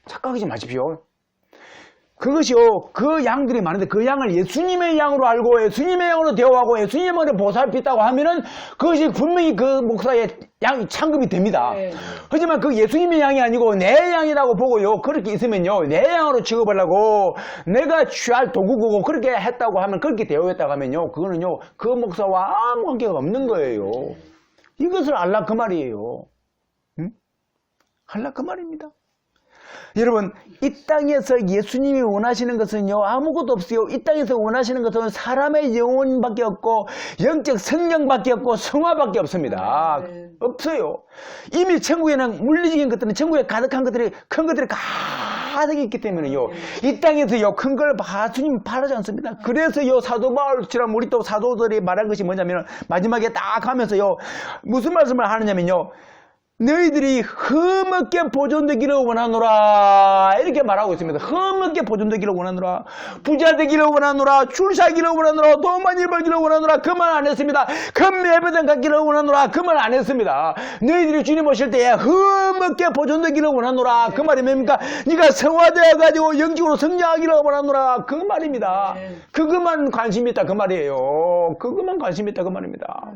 착각하지 마십시오. 그것이요, 그 양들이 많은데 그 양을 예수님의 양으로 알고 예수님의 양으로 대우하고 예수님으로 보살pis다고 하면은 그것이 분명히 그 목사의 상급이 됩니다. 하지만 그 예수님의 양이 아니고 내 양이라고 보고요, 그렇게 있으면요, 내 양으로 취급하려고 내가 취할 도구고 그렇게 했다고 하면, 그렇게 대우했다고 하면요, 그거는요, 그 목사와 아무 관계가 없는 거예요. 이것을 알라 그 말이에요. 할라 그 말입니다. 여러분, 이 땅에서 예수님이 원하시는 것은요, 아무것도 없어요. 이 땅에서 원하시는 것은 사람의 영혼밖에 없고 영적 성령밖에 없고 성화밖에 없습니다. 없어요. 이미 천국에는 물리적인 것들은, 천국에 가득한 것들이, 큰 것들이 가득 있기 때문에요, 이 땅에서요 큰 걸 예수님 바라지 않습니다. 그래서요, 사도 바울처럼 우리 또 사도들이 말한 것이 뭐냐면, 마지막에 딱 하면서요 무슨 말씀을 하느냐면요, 너희들이 흠없게 보존되기를 원하노라, 이렇게 말하고 있습니다. 흠없게 보존되기를 원하노라, 부자 되기를 원하노라, 줄 서기를 원하노라, 돈 많이 벌기를 원하노라, 그 말 안 했습니다. 큰 예배당 갖기를 원하노라, 그 말 안 했습니다. 너희들이 주님 오실 때에 흠없게 보존되기를 원하노라, 그 말이 뭡니까? 네가 성화되어 가지고 영적으로 성장하기를 원하노라, 그 말입니다. 그것만 관심이 있다 그 말이에요. 그것만 관심이 있다 그 말입니다.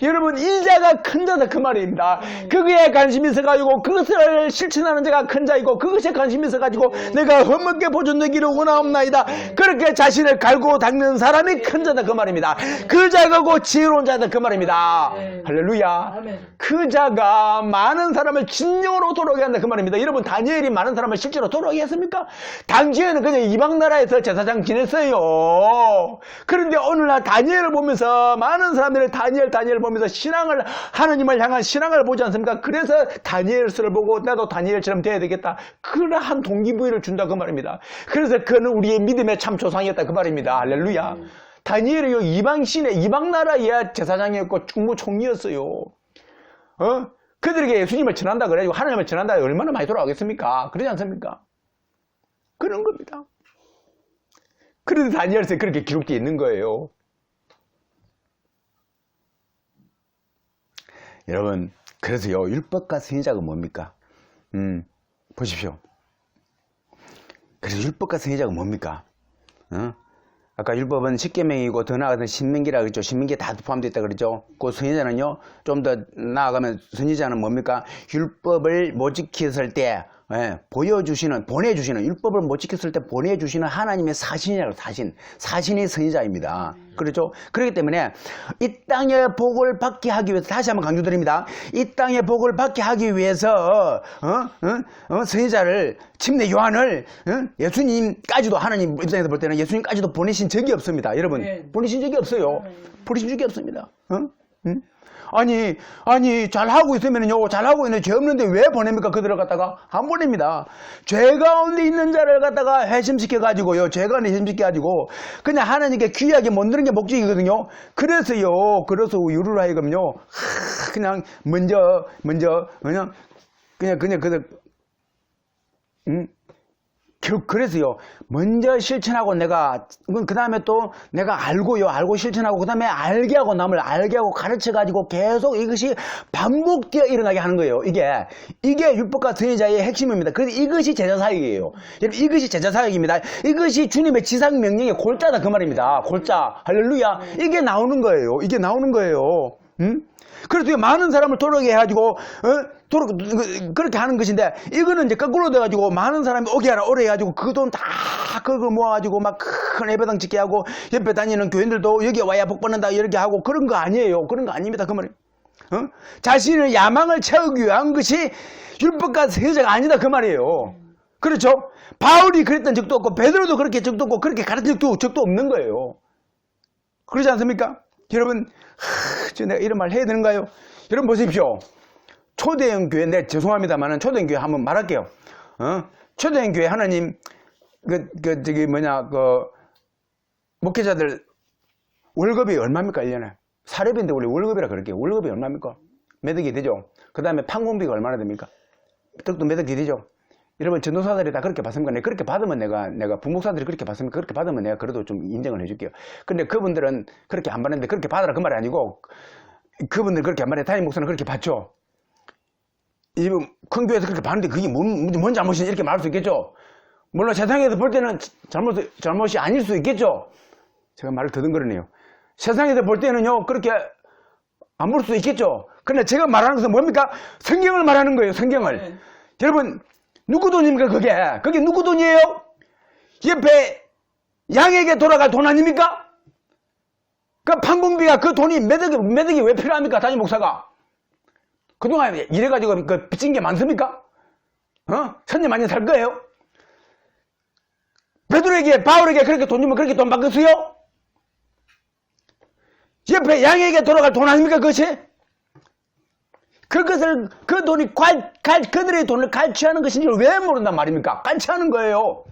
여러분, 이 자가 큰 자다 그 말입니다. 그거에 관심이 있어가지고 그것을 실천하는 자가 큰 자이고, 그것에 관심이 있어가지고 내가 흠없게 보존되기를 원하옵나이다, 그렇게 자신을 갈고 닦는 사람이 큰 자다 그 말입니다. 그 자가고 지혜로운 자다 그 말입니다. 할렐루야. 그 자가 많은 사람을 진정으로 돌아오게 한다 그 말입니다. 여러분, 다니엘이 많은 사람을 실제로 돌아오게 했습니까? 당시에는 그냥 이방 나라에서 제사장 지냈어요. 그런데 오늘날 다니엘을 보면서 많은 사람들이 다니엘 보면서 신앙을, 하나님을 향한 신앙을 보지 않습니까? 그래서 다니엘서를 보고 나도 다니엘처럼 돼야 되겠다, 그러한 동기부여를 준다 그 말입니다. 그래서 그는 우리의 믿음의 참 조상이었다 그 말입니다. 할렐루야. 다니엘이요, 이방 나라의 제사장이었고 국무총리였어요. 그들에게 예수님을 전한다 그래가지고 하나님을 전한다, 얼마나 많이 돌아오겠습니까? 그러지 않습니까? 그런 겁니다. 그래서 다니엘서에 그렇게 기록되어 있는 거예요. 여러분, 그래서요, 율법과 선지자가 뭡니까? 보십시오. 그래서 율법과 선지자가 뭡니까? 아까 율법은 10계명이고 더 나아가서 신명기라 그랬죠. 신명기에 다 포함되어 있다 그랬죠. 그 선지자는요, 좀 더 나아가면 선지자는 뭡니까? 율법을 못 지켰을 때 보내주시는, 율법을 못 지켰을 때 보내주시는 하나님의 사신이라고, 사신이 선지자입니다. 그렇죠? 그렇기 때문에 이 땅의 복을 받게 하기 위해서, 다시 한번 강조드립니다. 이 땅의 복을 받게 하기 위해서 선지자를, 침례 요한을, 예수님까지도, 하나님 입장에서 볼 때는 예수님까지도 보내신 적이 없습니다. 여러분, 보내신 적이 없어요. 보내신 적이 없습니다. 아니, 잘하고 있으면요, 잘하고 있는데 죄 없는데 왜 보냅니까? 그들을 갖다가? 안 보냅니다. 죄 가운데 있는 자를 갖다가 회심시켜가지고요, 죄 가운데 회심시켜가지고, 그냥 하나님께 귀하게 만드는 게 목적이거든요. 그래서 유를 하여금요, 그냥, 그래서요, 먼저 실천하고 그 다음에 또 내가 알고 실천하고, 그 다음에 알게 하고 남을 알게 하고 가르쳐가지고 계속 이것이 반복되어 일어나게 하는 거예요. 이게 율법과 선지자의 핵심입니다. 그래서 이것이 제자사역이에요. 여러분, 이것이 제자사역입니다. 이것이 주님의 지상명령의 골자다, 그 말입니다. 골자. 할렐루야. 이게 나오는 거예요. 그래서 많은 사람을 도르게 해가지고, 그렇게 하는 것인데, 이거는 이제 거꾸로 돼가지고, 많은 사람이 오게 하라, 오래 해가지고, 그 돈 다, 그거 모아가지고, 막 큰 예배당 짓게 하고, 옆에 다니는 교인들도 여기 와야 복 받는다, 이렇게 하고, 그런 거 아니에요. 그런 거 아닙니다. 그 말이에요. 자신의 야망을 채우기 위한 것이 율법과 선지자가 아니다. 그 말이에요. 그렇죠? 바울이 그랬던 적도 없고, 베드로도 그렇게 적도 없고, 그렇게 가르친 적도 없는 거예요. 그러지 않습니까? 여러분, 내가 이런 말 해야 되는가요? 여러분 보십시오. 초대형 교회, 죄송합니다만은 초대형 교회 한번 말할게요. 초대형 교회 하나님, 목회자들 월급이 얼마입니까, 1년에? 사례비인데 원래 월급이라 그럴게요. 월급이 얼마입니까? 매덕이 되죠? 그 다음에 판공비가 얼마나 됩니까? 떡도 매덕이 되죠? 여러분, 전도사들이 다 그렇게 받습니까? 내가 그렇게 받으면 내가 부목사들이 그렇게 받습니까? 그렇게 받으면 내가 그래도 좀 인정을 해줄게요. 근데 그분들은 그렇게 안 받는데 그렇게 받으라 그 말이 아니고, 그분들 그렇게 안 받는데 담임 목사는 그렇게 받죠? 큰 교회에서 그렇게 받는데 그게 뭔 잘못이냐 이렇게 말할 수 있겠죠? 물론 세상에서 볼 때는 잘못이 아닐 수 있겠죠? 제가 말을 더듬거리네요. 세상에서 볼 때는요, 그렇게 안 볼 수 있겠죠? 그런데 제가 말하는 것은 뭡니까? 성경을 말하는 거예요, 성경을. 네. 여러분, 누구 돈입니까, 그게? 그게 누구 돈이에요? 옆에 양에게 돌아갈 돈 아닙니까? 그 판공비가 그 돈이 매덕이 왜 필요합니까, 담임 목사가? 그동안 이래가지고 빚진 게 많습니까? 천년 만년 살 거예요? 베드로에게, 바울에게 그렇게 돈 주면 그렇게 돈 받겠어요? 옆에 양에게 돌아갈 돈 아닙니까, 그것이? 그 돈이 그들의 돈을 갈취하는 것인지 왜 모른단 말입니까? 갈취하는 거예요.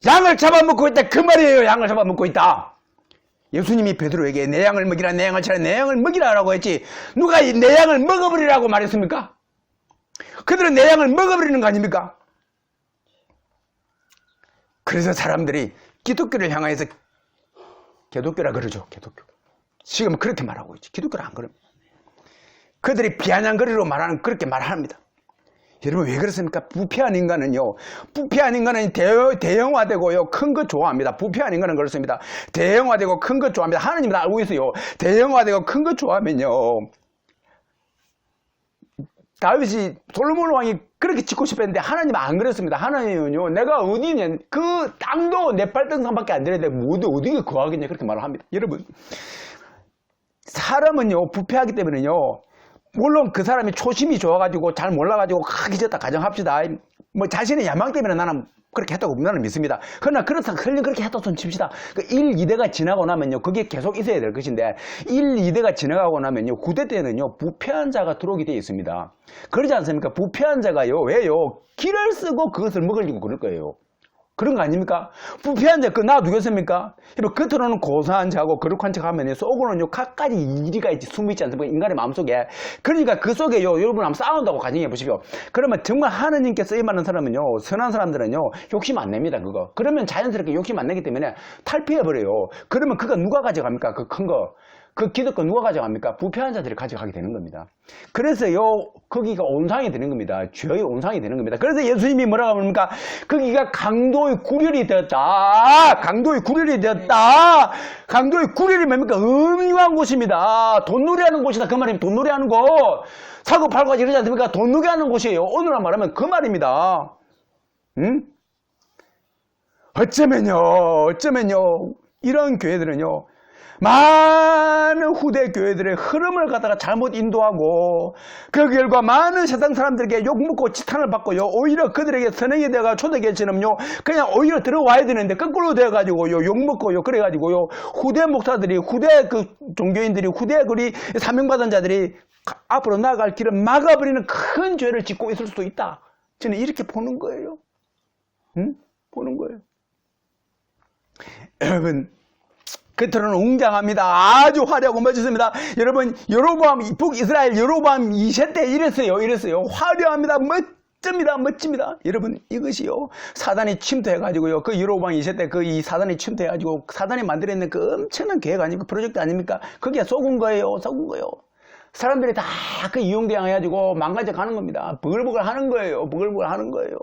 양을 잡아먹고 있다, 그 말이에요. 양을 잡아먹고 있다. 예수님이 베드로에게 내 양을 먹이라, 내 양을 차려, 내 양을 먹이라라고 했지, 누가 내 양을 먹어버리라고 말했습니까? 그들은 내 양을 먹어버리는 거 아닙니까? 그래서 사람들이 기독교를 향해서 개독교라 그러죠. 개독교. 지금 그렇게 말하고 있지. 기독교를 안 그럽니다. 그들이 비아냥거리로 말하는, 그렇게 말합니다. 여러분 왜 그렇습니까? 부패한 인간은요, 부패한 인간은 대형화되고요, 큰 것 좋아합니다. 부패한 인간은 그렇습니다. 대형화되고 큰 것 좋아합니다. 하나님은 알고 있어요. 대형화되고 큰 것 좋아하면요, 다윗이 솔로몬 왕이 그렇게 짓고 싶었는데 하나님은 안 그랬습니다. 하나님은요, 내가 어디냐, 그 땅도 내 발등상밖에 안 되는데 어디에 거하겠냐, 그렇게 말을 합니다. 여러분, 사람은요, 부패하기 때문에요, 물론 그 사람이 초심이 좋아가지고 잘 몰라가지고 크게 졌다 가정합시다. 뭐 자신의 야망 때문에 나는 그렇게 했다고 나는 믿습니다. 그러나 그렇다, 설령 그렇게 했다고 손 칩시다. 그 1, 2대가 지나고 나면요, 그게 계속 있어야 될 것인데, 1, 2대가 지나가고 나면요, 9대 때는요, 부패한 자가 들어오게 되어 있습니다. 그러지 않습니까? 부패한 자가요, 왜요? 길을 쓰고 그것을 먹으려고 그럴 거예요. 그런 거 아닙니까? 부패한 자, 놔두겠습니까? 겉으로는 고사한 자하고 거룩한 척 하면 속으로는요, 각가지 이리가 있지, 숨이 있지 않습니까? 인간의 마음속에. 그러니까 그 속에요, 여러분 한번 싸운다고 가정해 보십시오. 그러면 정말 하느님께 쓰임받는 사람은요, 선한 사람들은요, 욕심 안 냅니다, 그거. 그러면 자연스럽게 욕심 안 내기 때문에 탈피해버려요. 그러면 그거 누가 가져갑니까? 그 큰 거. 그 기득권 누가 가져갑니까? 부패한 자들이 가져가게 되는 겁니다. 그래서요, 거기가 온상이 되는 겁니다. 죄의 온상이 되는 겁니다. 그래서 예수님이 뭐라고 합니까? 거기가 강도의 구렬이 되었다. 강도의 구렬이 되었다. 강도의 구렬이 뭡니까? 음흉한 곳입니다. 돈놀이 하는 곳이다. 그 말입니다. 돈놀이 하는 곳. 사고 팔고 이러지 않습니까? 돈놀이 하는 곳이에요. 오늘날 말하면 그 말입니다. 응? 어쩌면요, 이런 교회들은요, 많은 후대 교회들의 흐름을 갖다가 잘못 인도하고 그 결과 많은 세상 사람들에게 욕먹고 지탄을 받고요. 오히려 그들에게 선행이 되어가 초대교회처럼요. 그냥 오히려 들어와야 되는데 거꾸로 되어가지고요. 욕먹고요. 그래가지고요. 후대 목사들이 후대 그 종교인들이 후대 우리 사명받은 자들이 앞으로 나아갈 길을 막아버리는 큰 죄를 짓고 있을 수도 있다. 저는 이렇게 보는 거예요. 응? 보는 거예요. 여러분 겉으로는 웅장합니다. 아주 화려하고 멋있습니다. 여러분 여로보암 북이스라엘 여로보암 2세 때 이랬어요. 화려합니다. 멋집니다. 여러분 이것이요 사단이 침투해가지고요 그 여로보암 2세 때 그 이 사단이 침투해가지고 사단이 만들어낸 그 엄청난 계획 아닙니까? 프로젝트 아닙니까? 그게 속은 거예요. 사람들이 다 그 이용당해가지고 망가져 가는 겁니다. 버글버글 하는 거예요.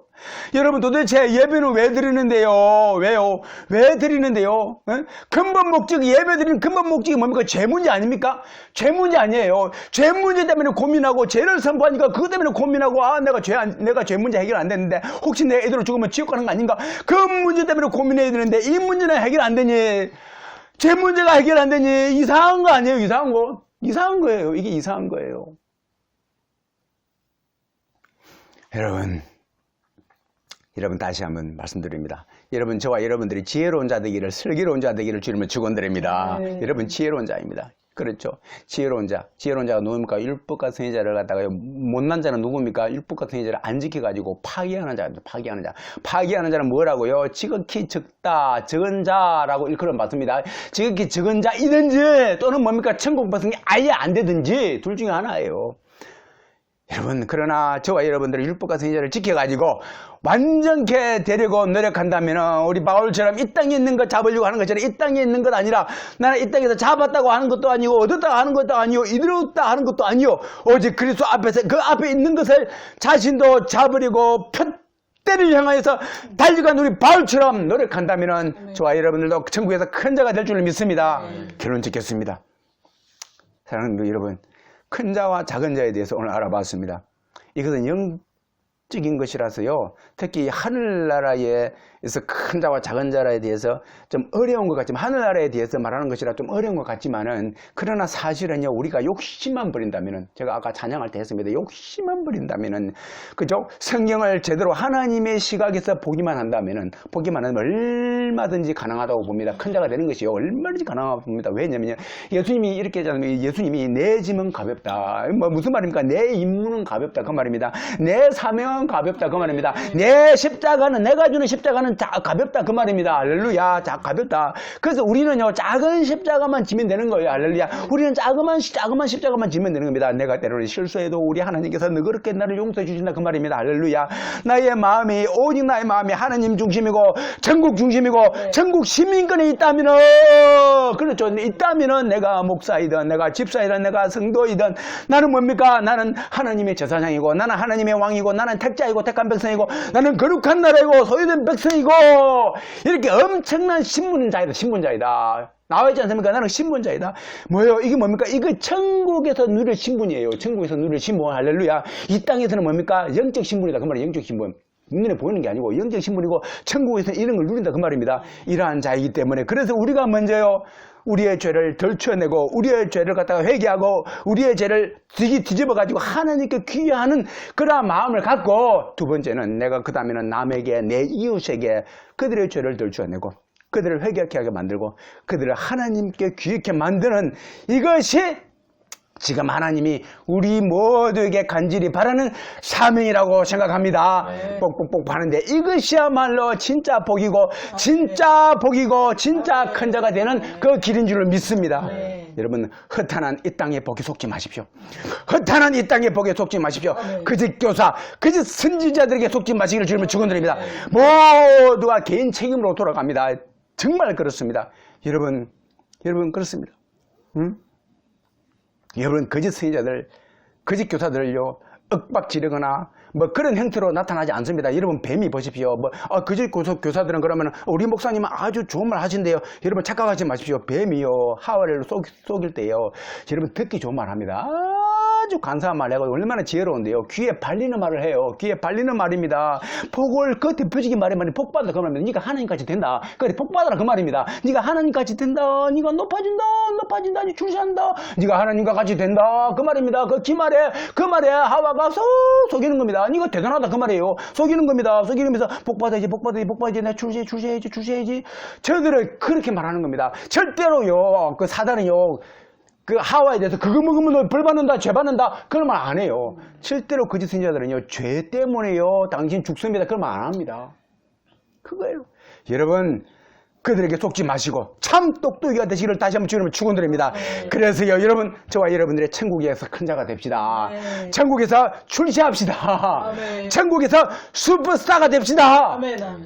여러분 도대체 예배는 왜 드리는데요? 왜요? 왜 드리는데요? 근본 목적이 예배 드리는 근본 목적이 뭡니까? 죄 문제 아닙니까? 죄 문제 아니에요. 죄 문제 때문에 고민하고 죄를 선포하니까 그것 때문에 고민하고 내가 죄 문제 해결 안 됐는데 혹시 내 애들로 죽으면 지옥 가는 거 아닌가? 그 문제 때문에 고민해야 되는데 이 문제는 해결 안 되니 죄 문제가 해결 안 되니 이상한 거 아니에요? 이상한 거예요. 이게 이상한 거예요. 여러분 다시 한번 말씀드립니다. 여러분 저와 여러분들이 지혜로운 자 되기를 슬기로운 자 되기를 주님은 축원드립니다. 여러분 지혜로운 자입니다. 그렇죠. 지혜로운 자가 누굽니까? 율법과 선지자를 갖다가 못난 자는 누굽니까? 율법과 선지자를 안 지켜가지고 파기하는 자입니다. 파기하는 자는 뭐라고요? 지극히 적다 적은 자라고 일컬어 봤습니다. 지극히 적은 자이든지 또는 뭡니까? 천국 백성이 아예 안 되든지 둘 중에 하나예요. 여러분 그러나 저와 여러분들이 율법과 선지자를 지켜가지고 완전케 되려고 노력한다면 우리 바울처럼 이 땅에 있는 것 잡으려고 하는 것처럼 이 땅에 있는 것 아니라 나는 이 땅에서 잡았다고 하는 것도 아니고 얻었다 하는 것도 아니고 이루었다 하는 것도 아니요 오직 그리스도 앞에서 그 앞에 있는 것을 자신도 잡으려고 때를 향하여서 달려간 우리 바울처럼 노력한다면 저와 여러분들도 천국에서 큰 자가 될 줄 믿습니다. 결론 짓겠습니다. 사랑하는 여러분 큰 자와 작은 자에 대해서 오늘 알아봤습니다. 이것은 영적인 것이라서요. 특히 하늘나라에서 큰 자와 작은 자에 대해서 좀 어려운 것 같지만 하늘나라에 대해서 말하는 것이라 좀 어려운 것 같지만은 그러나 사실은요. 우리가 욕심만 버린다면은 제가 아까 찬양할 때 했습니다. 욕심만 버린다면은 그죠? 성경을 제대로 하나님의 시각에서 보기만 하면 얼마든지 가능하다고 봅니다. 큰 자가 되는 것이요. 얼마든지 가능하다고 봅니다. 왜냐면요. 예수님이 이렇게 했잖아요. 예수님이 내 짐은 가볍다. 무슨 말입니까? 내 임무는 가볍다. 그 말입니다. 내 사명은 가볍다. 그 말입니다. 내 십자가는 내가 주는 십자가는 가볍다. 그 말입니다. 할렐루야. 가볍다. 그래서 우리는요. 작은 십자가만 지면 되는 거예요. 할렐루야. 우리는 작은 십자가만 지면 되는 겁니다. 내가 때로는 실수해도 우리 하나님께서 너그럽게 나를 용서해 주신다. 그 말입니다. 할렐루야. 나의 마음이 오직 나의 마음이 하나님 중심이고 전국 중심이고 전국 시민권에 있다면은 그렇죠. 있다면은 내가 목사이든 내가 집사이든 내가 성도이든 나는 뭡니까? 나는 하나님의 제사장이고 나는 하나님의 왕이고 나는 택자이고 택한 백성이고 나는 거룩한 나라이고 소유된 백성이고 이렇게 엄청난 신분자이다. 나와있지 않습니까? 나는 신분자이다. 뭐예요? 이게 뭡니까? 이거 천국에서 누릴 신분이에요. 천국에서 누릴 신분. 할렐루야. 이 땅에서는 뭡니까? 영적 신분이다. 그 말이에요. 영적 신분. 눈에 보이는 게 아니고 영적 신분이고 천국에서는 이런 걸 누린다. 그 말입니다. 이러한 자이기 때문에 그래서 우리가 먼저요. 우리의 죄를 덜쳐내고 우리의 죄를 갖다가 회개하고 우리의 죄를 뒤집어가지고 하나님께 귀하는 그러한 마음을 갖고 두 번째는 내가 그 다음에는 남에게 내 이웃에게 그들의 죄를 덜쳐내고 그들을 회개하게 하게 만들고 그들을 하나님께 귀하게 만드는 이것이 지금 하나님이 우리 모두에게 간절히 바라는 사명이라고 생각합니다. 뽁뽁뽁 하는데 이것이야말로 진짜 복이고 진짜 큰 자가 되는 그 길인 줄을 믿습니다. 여러분 허탄한 이 땅의 복에 속지 마십시오. 허탄한 이 땅의 복에 속지 마십시오. 그짓 교사 그짓 선지자들에게 속지 마시기를 주님을 축원드립니다. 모두가 개인 책임으로 돌아갑니다. 정말 그렇습니다. 여러분 그렇습니다. 여러분 거짓 선지자들 거짓 교사들을요 윽박지르거나 뭐 그런 형태로 나타나지 않습니다. 여러분 뱀이 보십시오. 거짓 교사들은 그러면 우리 목사님은 아주 좋은 말 하신대요. 여러분 착각하지 마십시오. 뱀이요 하와를 속일 때요 여러분 듣기 좋은 말 합니다. 아주 간사한 말 해가지고 얼마나 지혜로운데요. 귀에 발리는 말을 해요. 귀에 발리는 말입니다. 복을 그 대표적인 말이 복받아 그 말입니다. 네가 하나님같이 된다. 그래 복받아라 그 말입니다. 네가 하나님같이 된다. 네가 높아진다. 네 출세한다. 네가 하나님과 같이 된다. 그 말입니다. 그 말에 하와가 속이는 겁니다. 네가 대단하다 그 말이에요. 속이는 겁니다. 속이면서 복받아야지. 내 출세해야지. 저들을 그렇게 말하는 겁니다. 절대로요. 그 사단은요. 그 하와에 대해서 그거 먹으면 벌 받는다, 죄 받는다 그런 말 안 해요. 실제로 거짓 선지자들은요, 죄 때문에요, 당신 죽습니다 그런 말 안 합니다. 그거예요. 여러분 그들에게 속지 마시고 참 똑똑이가 되시기를 다시 한번 주님을 축원드립니다. 그래서요 여러분 저와 여러분들의 천국에서 큰 자가 됩시다. 천국에서 출세합시다. 천국에서 슈퍼스타가 됩시다.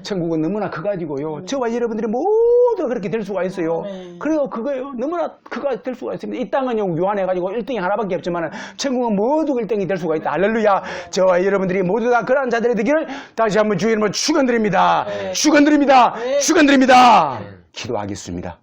천국은 너무나 커가지고요 저와 여러분들이 모두 그렇게 될 수가 있어요. 그래요 그거예요. 너무나 크가 될 수가 있습니다. 이 땅은 유한해가지고 1등이 하나밖에 없지만 천국은 모두 1등이 될 수가 있다. 할렐루야. 저와 여러분들이 모두 다 그러한 자들이 되기를 다시 한번 주님을 축원드립니다. 축원드립니다. 기도하겠습니다.